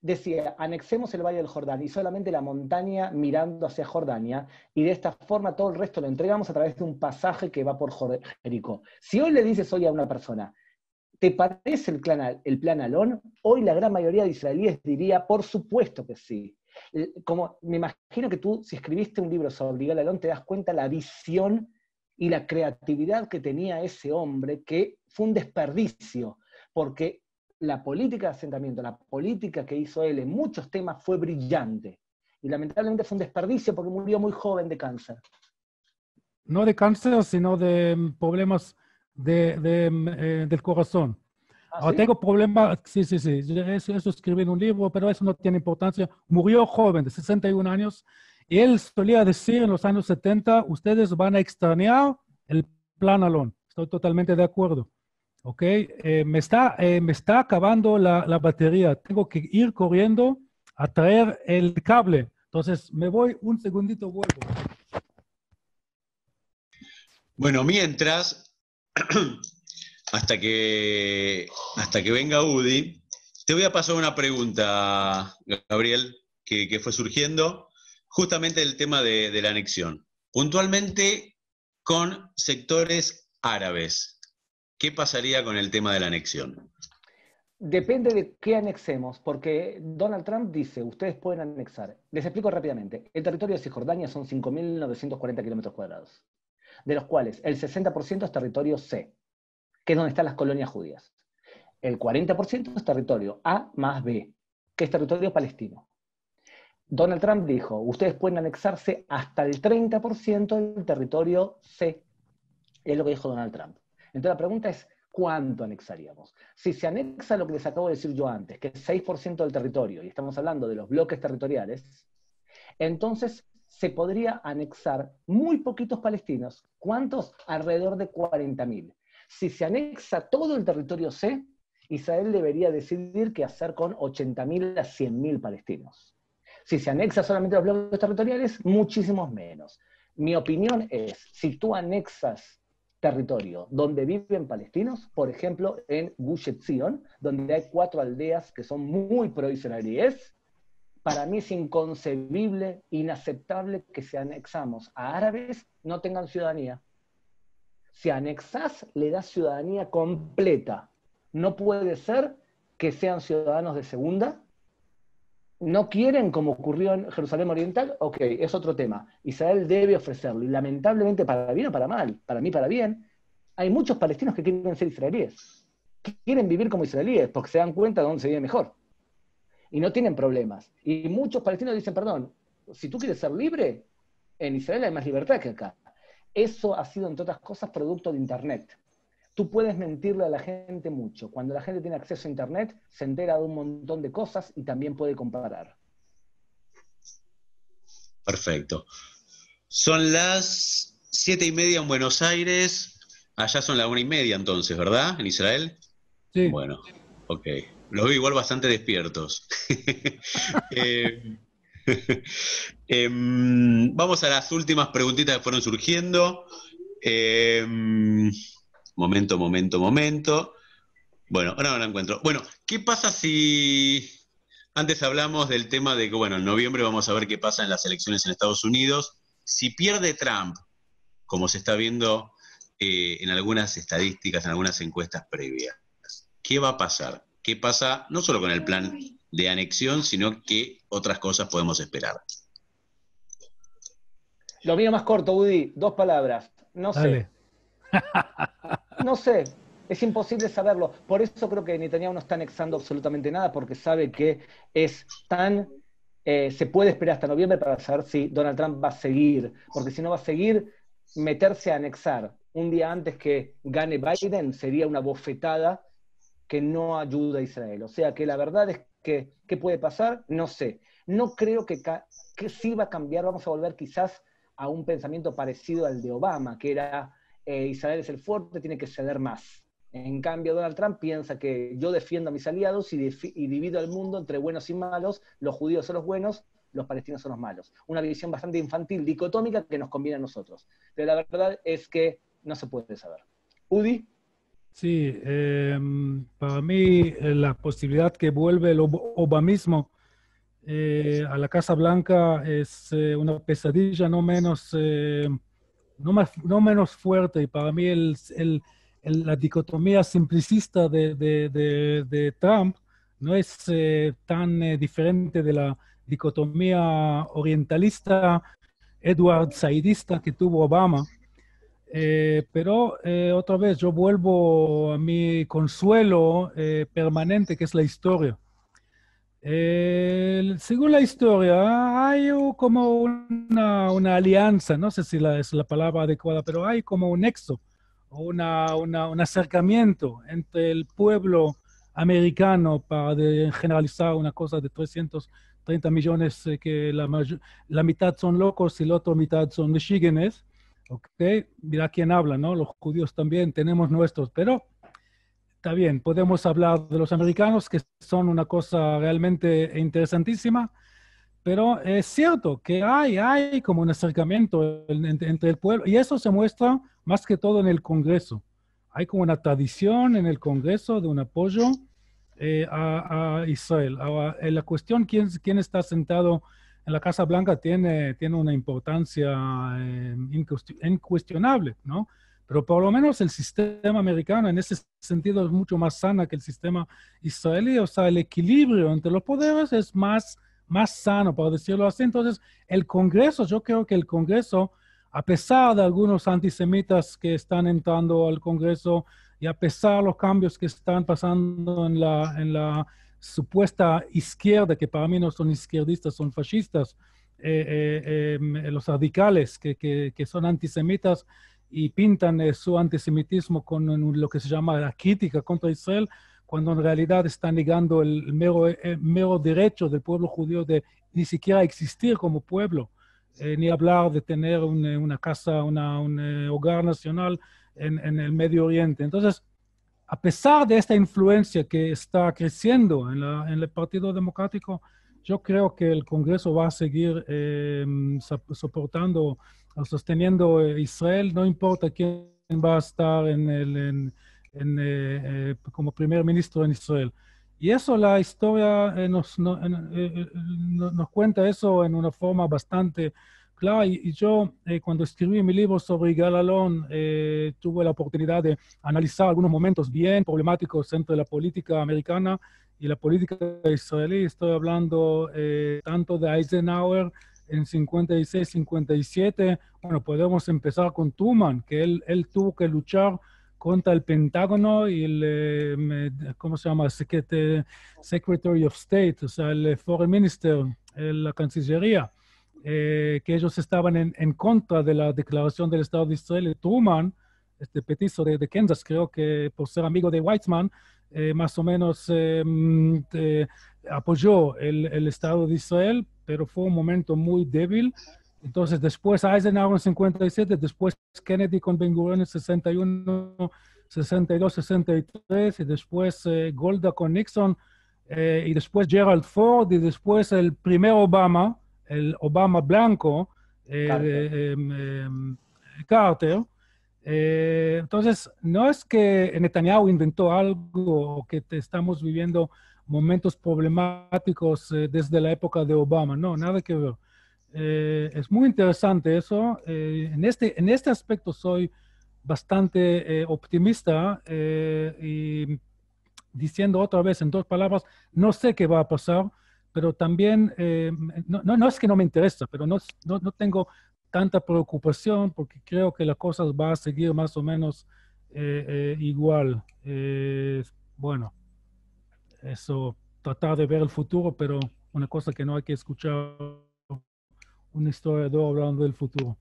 decía, anexemos el Valle del Jordán y solamente la montaña mirando hacia Jordania, y de esta forma todo el resto lo entregamos a través de un pasaje que va por Jericó. Si hoy le dices hoy a una persona, ¿te parece el plan Alon? Hoy la gran mayoría de israelíes diría, por supuesto que sí. Como me imagino que tú, si escribiste un libro sobre Igal Alon, te das cuenta la visión y la creatividad que tenía ese hombre, que fue un desperdicio, porque la política de asentamiento, la política que hizo él en muchos temas fue brillante. Y lamentablemente fue un desperdicio porque murió muy joven de cáncer. No de cáncer, sino de problemas del corazón. Ahora ¿sí? tengo problema, sí, eso escribí en un libro, pero eso no tiene importancia. Murió joven, de 61 años, y él solía decir en los años 70, ustedes van a extrañar el Plan Alon. Estoy totalmente de acuerdo. ¿Ok? Me está acabando la batería. Tengo que ir corriendo a traer el cable. Entonces, me voy un segundito, vuelvo. Bueno, mientras, hasta que venga Udi, te voy a pasar una pregunta, Gabriel, que fue surgiendo, justamente el tema de la anexión. Puntualmente con sectores árabes. ¿Qué pasaría con el tema de la anexión? Depende de qué anexemos, porque Donald Trump dice, ustedes pueden anexar. Les explico rápidamente. El territorio de Cisjordania son 5.940 kilómetros cuadrados, de los cuales el 60% es territorio C, que es donde están las colonias judías. El 40% es territorio A más B, que es territorio palestino. Donald Trump dijo, ustedes pueden anexarse hasta el 30% del territorio C. Es lo que dijo Donald Trump. Entonces la pregunta es, ¿cuánto anexaríamos? Si se anexa lo que les acabo de decir yo antes, que es 6% del territorio, y estamos hablando de los bloques territoriales, entonces se podría anexar muy poquitos palestinos. ¿Cuántos? Alrededor de 40.000. Si se anexa todo el territorio C, Israel debería decidir qué hacer con 80.000 a 100.000 palestinos. Si se anexa solamente los bloques territoriales, muchísimos menos. Mi opinión es, si tú anexas territorio donde viven palestinos, por ejemplo, en Gush Etzion, donde hay 4 aldeas que son muy pro-israelíes, para mí es inconcebible, inaceptable que si anexamos a árabes no tengan ciudadanía. Si anexás, le das ciudadanía completa. No puede ser que sean ciudadanos de segunda. No quieren, como ocurrió en Jerusalén Oriental, ok, es otro tema. Israel debe ofrecerlo. Y lamentablemente, para bien o para mal, para mí para bien, hay muchos palestinos que quieren ser israelíes. Quieren vivir como israelíes porque se dan cuenta de dónde se vive mejor. Y no tienen problemas. Y muchos palestinos dicen, perdón, si tú quieres ser libre, en Israel hay más libertad que acá. Eso ha sido, entre otras cosas, producto de Internet. Tú puedes mentirle a la gente mucho. Cuando la gente tiene acceso a Internet, se entera de un montón de cosas y también puede comparar. Perfecto. Son las 7:30 en Buenos Aires. Allá son las 1:30 entonces, ¿verdad? En Israel. Sí. Bueno, ok. Los veo igual bastante despiertos. Eh, vamos a las últimas preguntitas que fueron surgiendo. Momento. Bueno, ahora no la encuentro. Bueno, ¿qué pasa si antes hablamos del tema de que, bueno, en noviembre vamos a ver qué pasa en las elecciones en Estados Unidos? Si pierde Trump, como se está viendo en algunas estadísticas, en algunas encuestas previas, ¿qué va a pasar? ¿Qué pasa no solo con el plan de anexión, sino qué otras cosas podemos esperar? Lo mío más corto, Udi, 2 palabras. No sé. Dale. No sé. Es imposible saberlo. Por eso creo que Netanyahu no está anexando absolutamente nada, porque sabe que es tan... se puede esperar hasta noviembre para saber si Donald Trump va a seguir, porque si no va a seguir, meterse a anexar un día antes que gane Biden sería una bofetada que no ayuda a Israel. O sea que la verdad es que, ¿qué puede pasar? No sé. No creo que sí va a cambiar, vamos a volver quizás a un pensamiento parecido al de Obama, que era Israel es el fuerte, tiene que ceder más. En cambio, Donald Trump piensa que yo defiendo a mis aliados y divido al mundo entre buenos y malos, los judíos son los buenos, los palestinos son los malos. Una visión bastante infantil, dicotómica, que nos conviene a nosotros. Pero la verdad es que no se puede saber. Udi. Sí, para mí la posibilidad que vuelve el obamismo a la Casa Blanca es una pesadilla no menos fuerte. Y para mí la dicotomía simplicista de Trump no es tan diferente de la dicotomía orientalista, Edward Saidista que tuvo Obama. Pero otra vez yo vuelvo a mi consuelo permanente, que es la historia. Según la historia, hay como una alianza, no sé si es la palabra adecuada, pero hay como un nexo, o un acercamiento entre el pueblo americano para generalizar una cosa de 330 millones, que la mitad son locos y la otra mitad son michiganes. ¿Ok? Mira quién habla, ¿no? Los judíos también tenemos nuestros, pero está bien, podemos hablar de los americanos, que son una cosa realmente interesantísima, pero es cierto que hay como un acercamiento entre el pueblo, y eso se muestra más que todo en el Congreso. Hay como una tradición en el Congreso de un apoyo a Israel. Ahora, la cuestión, ¿quién está sentado en la Casa Blanca? Tiene una importancia incuestionable, ¿no? Pero por lo menos el sistema americano en ese sentido es mucho más sana que el sistema israelí. O sea, el equilibrio entre los poderes es más sano, por decirlo así. Entonces, el Congreso, yo creo que el Congreso, a pesar de algunos antisemitas que están entrando al Congreso y a pesar de los cambios que están pasando en la supuesta izquierda, que para mí no son izquierdistas, son fascistas, los radicales que son antisemitas y pintan su antisemitismo con lo que se llama la crítica contra Israel, cuando en realidad están negando el mero derecho del pueblo judío de ni siquiera existir como pueblo, ni hablar de tener una casa, un hogar nacional en el Medio Oriente. Entonces, a pesar de esta influencia que está creciendo en el Partido Democrático, yo creo que el Congreso va a seguir soportando o sosteniendo Israel, no importa quién va a estar como primer ministro en Israel. Y eso la historia nos cuenta eso en una forma bastante clara. Y yo, cuando escribí mi libro sobre Yigal Allon, tuve la oportunidad de analizar algunos momentos bien problemáticos entre la política americana y la política israelí. Estoy hablando tanto de Eisenhower en 56, 57. Bueno, podemos empezar con Truman, que él tuvo que luchar contra el Pentágono y ¿cómo se llama? Secretary of State, o sea, el Foreign Minister, la Cancillería, que ellos estaban en contra de la declaración del Estado de Israel. Y Truman, este petizo de Kansas, creo que por ser amigo de Weizmann, más o menos apoyó el Estado de Israel, pero fue un momento muy débil. Entonces, después Eisenhower en 57, después Kennedy con Ben-Gurion en 61, 62, 63, y después Golda con Nixon, y después Gerald Ford, y después el primer Obama, el Obama blanco, Carter. Entonces, no es que Netanyahu inventó algo o que estamos viviendo momentos problemáticos desde la época de Obama, no, nada que ver. Es muy interesante eso. En este aspecto soy bastante optimista y diciendo otra vez en dos palabras, no sé qué va a pasar, pero también, no es que no me interesa, pero no tengo tanta preocupación porque creo que las cosas van a seguir más o menos igual. Bueno, eso, tratar de ver el futuro, pero una cosa que no hay que escuchar un historiador hablando del futuro.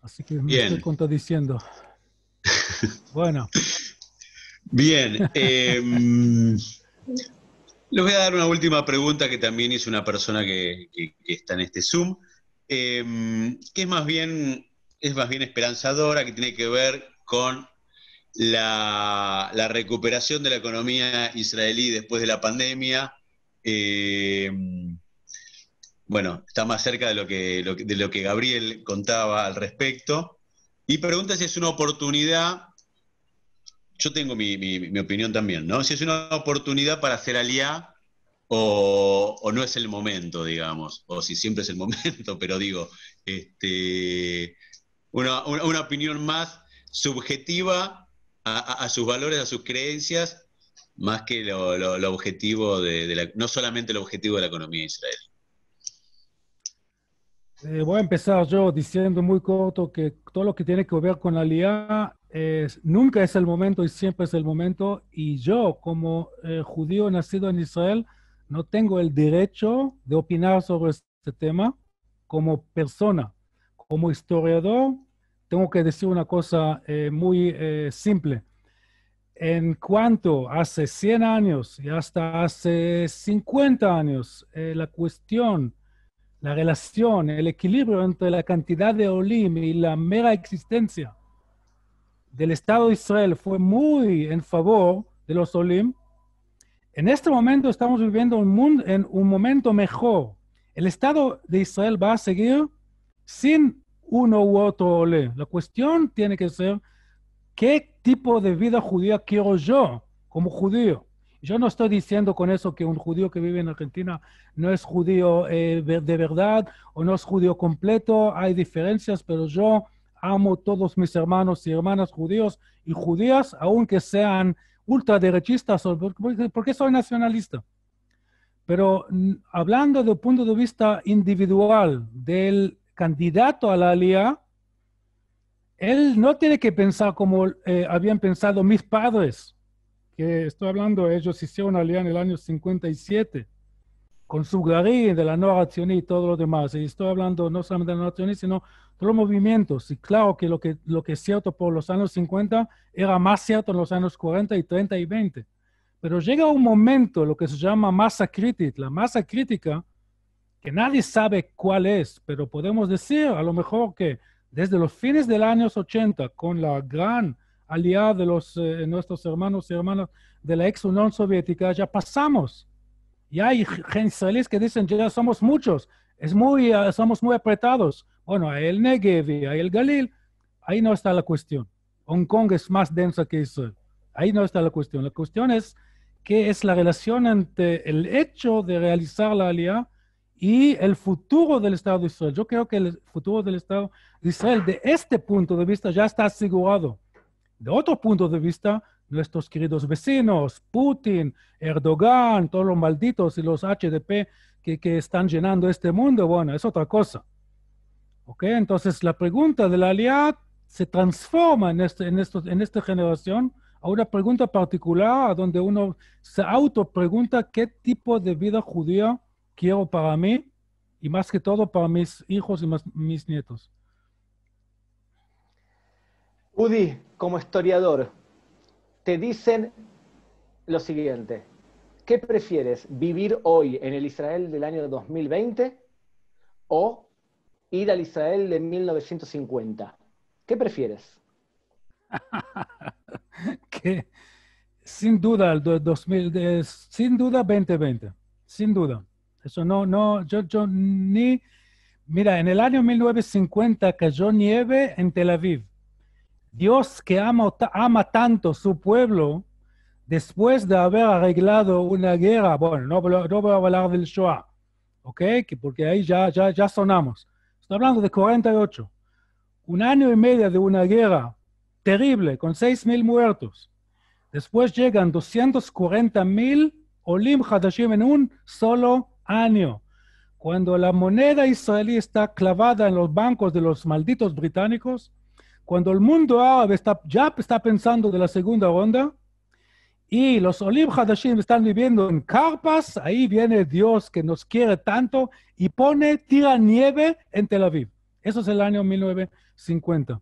Así que me estoy contradiciendo. Bueno. Bien. Les voy a dar una última pregunta que también hizo una persona que está en este Zoom, que es más bien esperanzadora, que tiene que ver con la recuperación de la economía israelí después de la pandemia. Bueno, está más cerca de lo que Gabriel contaba al respecto. Y pregunta si es una oportunidad, yo tengo mi opinión también, ¿no? Si es una oportunidad para hacer aliyá o no es el momento, digamos, o si siempre es el momento, pero digo, una opinión más subjetiva a sus valores, a sus creencias, más que lo objetivo no solamente el objetivo de la economía israelí. Voy a empezar yo diciendo muy corto que todo lo que tiene que ver con la aliyá nunca es el momento y siempre es el momento. Y yo, como judío nacido en Israel, no tengo el derecho de opinar sobre este tema como persona. Como historiador, tengo que decir una cosa muy simple. En cuanto hace 100 años y hasta hace 50 años, la cuestión, la relación, el equilibrio entre la cantidad de olim y la mera existencia del Estado de Israel fue muy en favor de los olim. En este momento estamos viviendo en un momento mejor. El Estado de Israel va a seguir sin uno u otro olé. La cuestión tiene que ser qué tipo de vida judía quiero yo como judío. Yo no estoy diciendo con eso que un judío que vive en Argentina no es judío de verdad o no es judío completo. Hay diferencias, pero yo amo todos mis hermanos y hermanas judíos y judías, aunque sean ultraderechistas, porque soy nacionalista. Pero hablando desde el punto de vista individual del candidato a la alía, él no tiene que pensar como habían pensado mis padres, que estoy hablando, ellos hicieron alía en el año 57, con su Gari, de la Noa Hatzioni y todo lo demás. Y estoy hablando no solamente de la Noa Hatzioni, sino todos los movimientos. Y claro que lo que es cierto por los años 50 era más cierto en los años 40 y 30 y 20. Pero llega un momento, lo que se llama masa crítica, la masa crítica, que nadie sabe cuál es, pero podemos decir a lo mejor que desde los fines del años 80, con la gran alianza de nuestros hermanos y hermanas de la ex Unión Soviética, ya pasamos. Y hay israelíes que dicen, ya somos muchos, somos muy apretados. Bueno, hay el Negev y hay el Galil, ahí no está la cuestión. Hong Kong es más densa que Israel. Ahí no está la cuestión. La cuestión es qué es la relación entre el hecho de realizar la alianza y el futuro del Estado de Israel. Yo creo que el futuro del Estado de Israel, de este punto de vista, ya está asegurado. De otro punto de vista, nuestros queridos vecinos, Putin, Erdogan, todos los malditos y los HDP que están llenando este mundo, bueno, es otra cosa. ¿Ok? Entonces, la pregunta de la alianza se transforma en esta generación a una pregunta particular, a donde uno se autopregunta qué tipo de vida judía quiero para mí y más que todo para mis hijos y mis nietos. Udi, como historiador, te dicen lo siguiente: ¿qué prefieres, vivir hoy en el Israel del año 2020 o ir al Israel de 1950? ¿Qué prefieres? Que sin duda el 2000, sin duda 2020, sin duda. Eso yo ni, mira, en el año 1950 cayó nieve en Tel Aviv. Dios que ama tanto su pueblo, después de haber arreglado una guerra, bueno, no voy a hablar del Shoah, ¿ok? Porque ahí ya sonamos. Estoy hablando de 48. Un año y medio de una guerra terrible, con 6.000 muertos. Después llegan 240.000 Olim Hadashim en un solo año. Cuando la moneda israelí está clavada en los bancos de los malditos británicos, cuando el mundo árabe ya está pensando de la segunda ronda, y los Olim Hadashim están viviendo en carpas, ahí viene Dios que nos quiere tanto y tira nieve en Tel Aviv. Eso es el año 1950.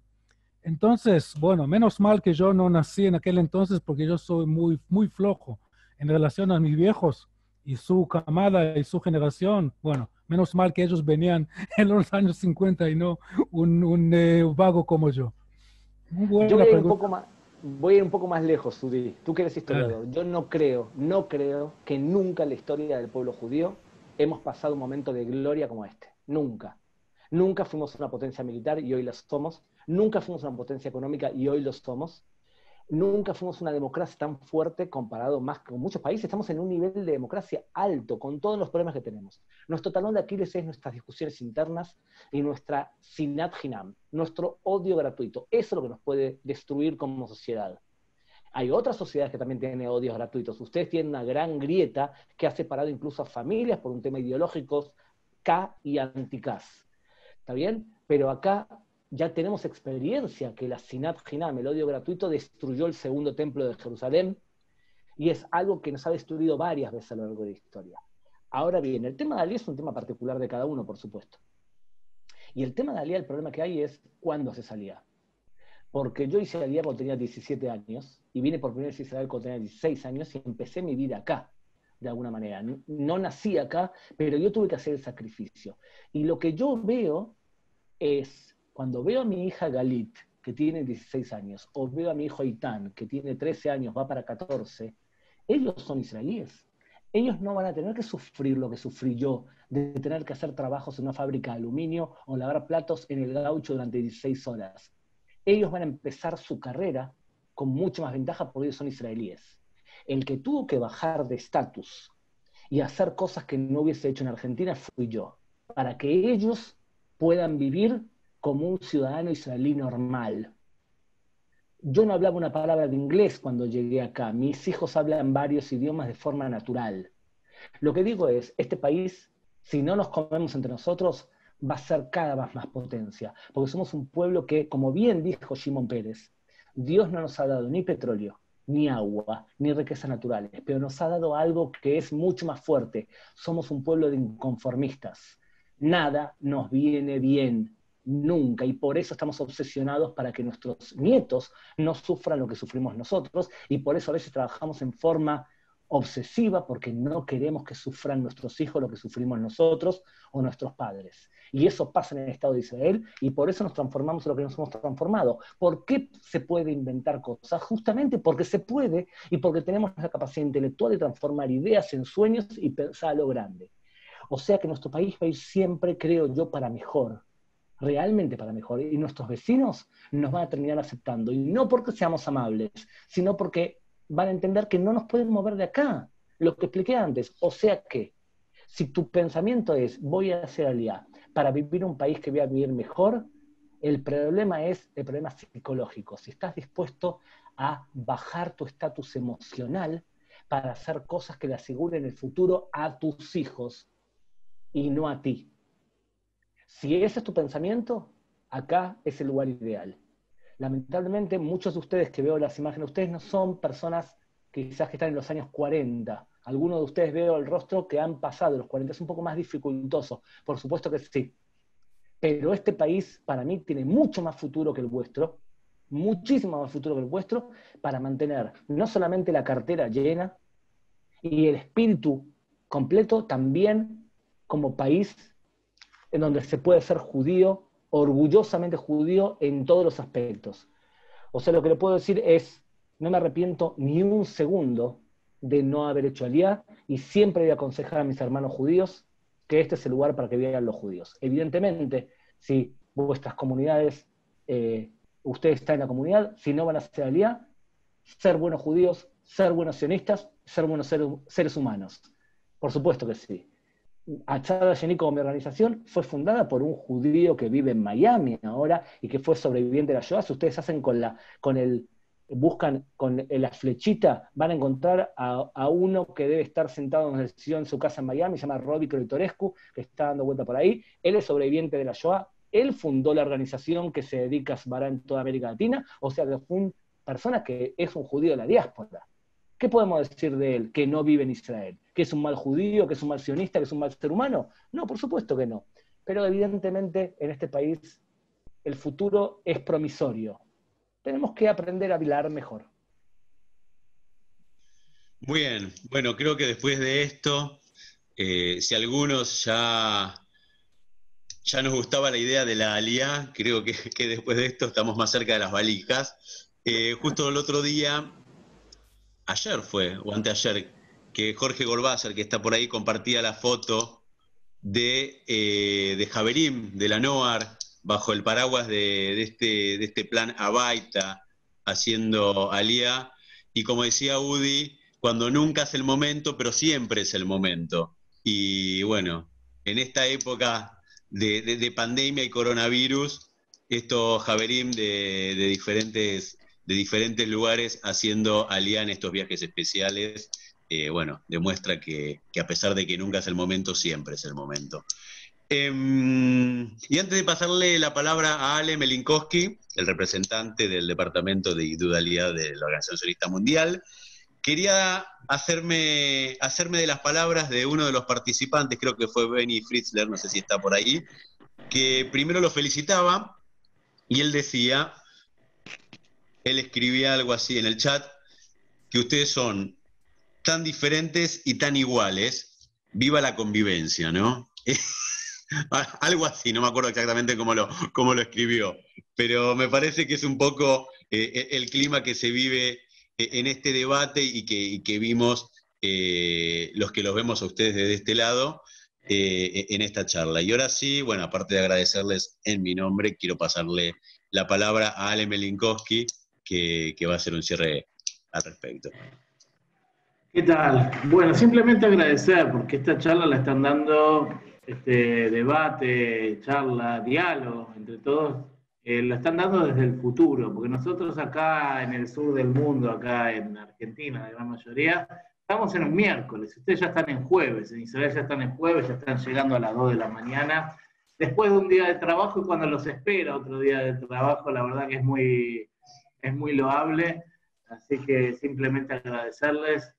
Entonces, bueno, menos mal que yo no nací en aquel entonces porque yo soy muy, muy flojo en relación a mis viejos y su camada y su generación. Bueno, menos mal que ellos venían en los años 50 y no un vago como yo. Muy buena Yo voy a ir pregunta. voy a ir un poco más lejos, Sudi. Tú que eres historiador. Dale. Yo no creo que nunca en la historia del pueblo judío hemos pasado un momento de gloria como este. Nunca. Nunca fuimos una potencia militar y hoy lo somos. Nunca fuimos una potencia económica y hoy lo somos. Nunca fuimos una democracia tan fuerte comparado más con muchos países. Estamos en un nivel de democracia alto, con todos los problemas que tenemos. Nuestro talón de Aquiles es nuestras discusiones internas y nuestra sinat hinam, nuestro odio gratuito. Eso es lo que nos puede destruir como sociedad. Hay otras sociedades que también tienen odios gratuitos. Ustedes tienen una gran grieta que ha separado incluso a familias por un tema ideológico, K y anti-Kas. ¿Está bien? Pero acá ya tenemos experiencia que la Sinat Hinam, el odio gratuito, destruyó el segundo templo de Jerusalén y es algo que nos ha destruido varias veces a lo largo de la historia. Ahora bien, el tema de Alía es un tema particular de cada uno, por supuesto. Y el tema de Alía, el problema que hay es cuándo se salía. porque yo hice Aliyá cuando tenía 17 años, y vine por primera vez a Israel cuando tenía 16 años, y empecé mi vida acá, de alguna manera. No nací acá, pero yo tuve que hacer el sacrificio. Y lo que yo veo es, cuando veo a mi hija Galit, que tiene 16 años, o veo a mi hijo Eitan, que tiene 13 años, va para 14, ellos son israelíes. Ellos no van a tener que sufrir lo que sufrí yo, de tener que hacer trabajos en una fábrica de aluminio o lavar platos en el gaucho durante 16 horas. Ellos van a empezar su carrera con mucho más ventaja porque ellos son israelíes. El que tuvo que bajar de estatus y hacer cosas que no hubiese hecho en Argentina fui yo, para que ellos puedan vivir como un ciudadano israelí normal. Yo no hablaba una palabra de inglés cuando llegué acá. Mis hijos hablan varios idiomas de forma natural. Lo que digo es, este país, si no nos comemos entre nosotros, va a ser cada vez más potencia. Porque somos un pueblo que, como bien dijo Shimon Peres, Dios no nos ha dado ni petróleo, ni agua, ni riquezas naturales, pero nos ha dado algo que es mucho más fuerte. Somos un pueblo de inconformistas. Nada nos viene bien, nunca, y por eso estamos obsesionados para que nuestros nietos no sufran lo que sufrimos nosotros, y por eso a veces trabajamos en forma obsesiva, porque no queremos que sufran nuestros hijos lo que sufrimos nosotros o nuestros padres. Y eso pasa en el Estado de Israel, y por eso nos transformamos en lo que nos hemos transformado. ¿Por qué se puede inventar cosas? Justamente porque se puede, y porque tenemos la capacidad intelectual de transformar ideas en sueños y pensar a lo grande. O sea que nuestro país va a ir siempre, creo yo, para mejor, realmente para mejor, y nuestros vecinos nos van a terminar aceptando, y no porque seamos amables, sino porque van a entender que no nos pueden mover de acá, lo que expliqué antes. O sea que, si tu pensamiento es, voy a hacer Aliyá para vivir en un país que voy a vivir mejor, el problema es el problema psicológico. Si estás dispuesto a bajar tu estatus emocional para hacer cosas que le aseguren el futuro a tus hijos y no a ti. Si ese es tu pensamiento, acá es el lugar ideal. Lamentablemente, muchos de ustedes que veo las imágenes, ustedes no son personas que quizás que están en los años 40. Algunos de ustedes veo el rostro que han pasado los 40. Es un poco más dificultoso, por supuesto que sí. Pero este país, para mí, tiene mucho más futuro que el vuestro, muchísimo más futuro que el vuestro, para mantener no solamente la cartera llena y el espíritu completo, también como país en donde se puede ser judío, orgullosamente judío en todos los aspectos. O sea, lo que le puedo decir es, no me arrepiento ni un segundo de no haber hecho Aliyá, y siempre voy a aconsejar a mis hermanos judíos que este es el lugar para que vivan los judíos. Evidentemente, si vuestras comunidades, usted está en la comunidad, si no van a hacer Aliyá, ser buenos judíos, ser buenos sionistas, ser buenos seres humanos. Por supuesto que sí. Achada Yeni, como mi organización, fue fundada por un judío que vive en Miami ahora y que fue sobreviviente de la Shoah. Si ustedes hacen buscan con la flechita, van a encontrar a uno que debe estar sentado en el sillón en su casa en Miami, se llama Robbie Kroitorescu, que está dando vuelta por ahí. Él es sobreviviente de la Shoah. Él fundó la organización que se dedica a Sbará en toda América Latina, o sea que fue una persona que es un judío de la diáspora. ¿Qué podemos decir de él? Que no vive en Israel. ¿Que es un mal judío? ¿Que es un mal sionista? ¿Que es un mal ser humano? No, por supuesto que no. Pero evidentemente en este país el futuro es promisorio. Tenemos que aprender a hablar mejor. Muy bien. Bueno, creo que después de esto, si algunos ya nos gustaba la idea de la Aliyá, creo que después de esto estamos más cerca de las valijas. Justo el otro día, ayer fue, o anteayer, que Jorge Gorbácer, que está por ahí, compartía la foto de Javerim, de la NOAR, bajo el paraguas de este plan Abaita, haciendo Aliyá, y como decía Udi, cuando nunca es el momento, pero siempre es el momento. Y bueno, en esta época de pandemia y coronavirus, estos Javerim de diferentes lugares haciendo Aliyá en estos viajes especiales, bueno, demuestra que a pesar de que nunca es el momento, siempre es el momento. Y antes de pasarle la palabra a Ale Melinkowski, el representante del Departamento de Idud Aliyá de la Organización Sionista Mundial, quería hacerme de las palabras de uno de los participantes, creo que fue Benny Fritzler, no sé si está por ahí, que primero lo felicitaba, y él decía él escribía algo así en el chat, que ustedes son tan diferentes y tan iguales, viva la convivencia, ¿no? Algo así, no me acuerdo exactamente cómo lo escribió, pero me parece que es un poco el clima que se vive en este debate y que vimos los que los vemos a ustedes desde este lado en esta charla. Y ahora sí, bueno, aparte de agradecerles en mi nombre, quiero pasarle la palabra a Ale Melinkowski, que va a hacer un cierre al respecto. ¿Qué tal? Bueno, simplemente agradecer, porque esta charla la están dando, este debate, charla, diálogo entre todos, la están dando desde el futuro, porque nosotros acá en el sur del mundo, acá en Argentina, la gran mayoría, estamos en un miércoles, ustedes ya están en jueves, en Israel ya están en jueves, ya están llegando a las 2 de la mañana, después de un día de trabajo y cuando los espera otro día de trabajo, la verdad que es muy loable, así que simplemente agradecerles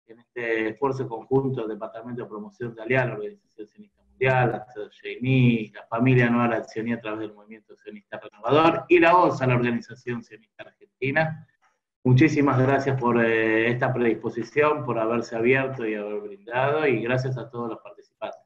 en este esfuerzo conjunto del Departamento de Promoción de Aliá, la Organización Sionista Mundial, la CEINI, la familia Nueva la Sionía a través del Movimiento Sionista Renovador y la OSA, la Organización Sionista Argentina. Muchísimas gracias por esta predisposición, por haberse abierto y haber brindado, y gracias a todos los participantes.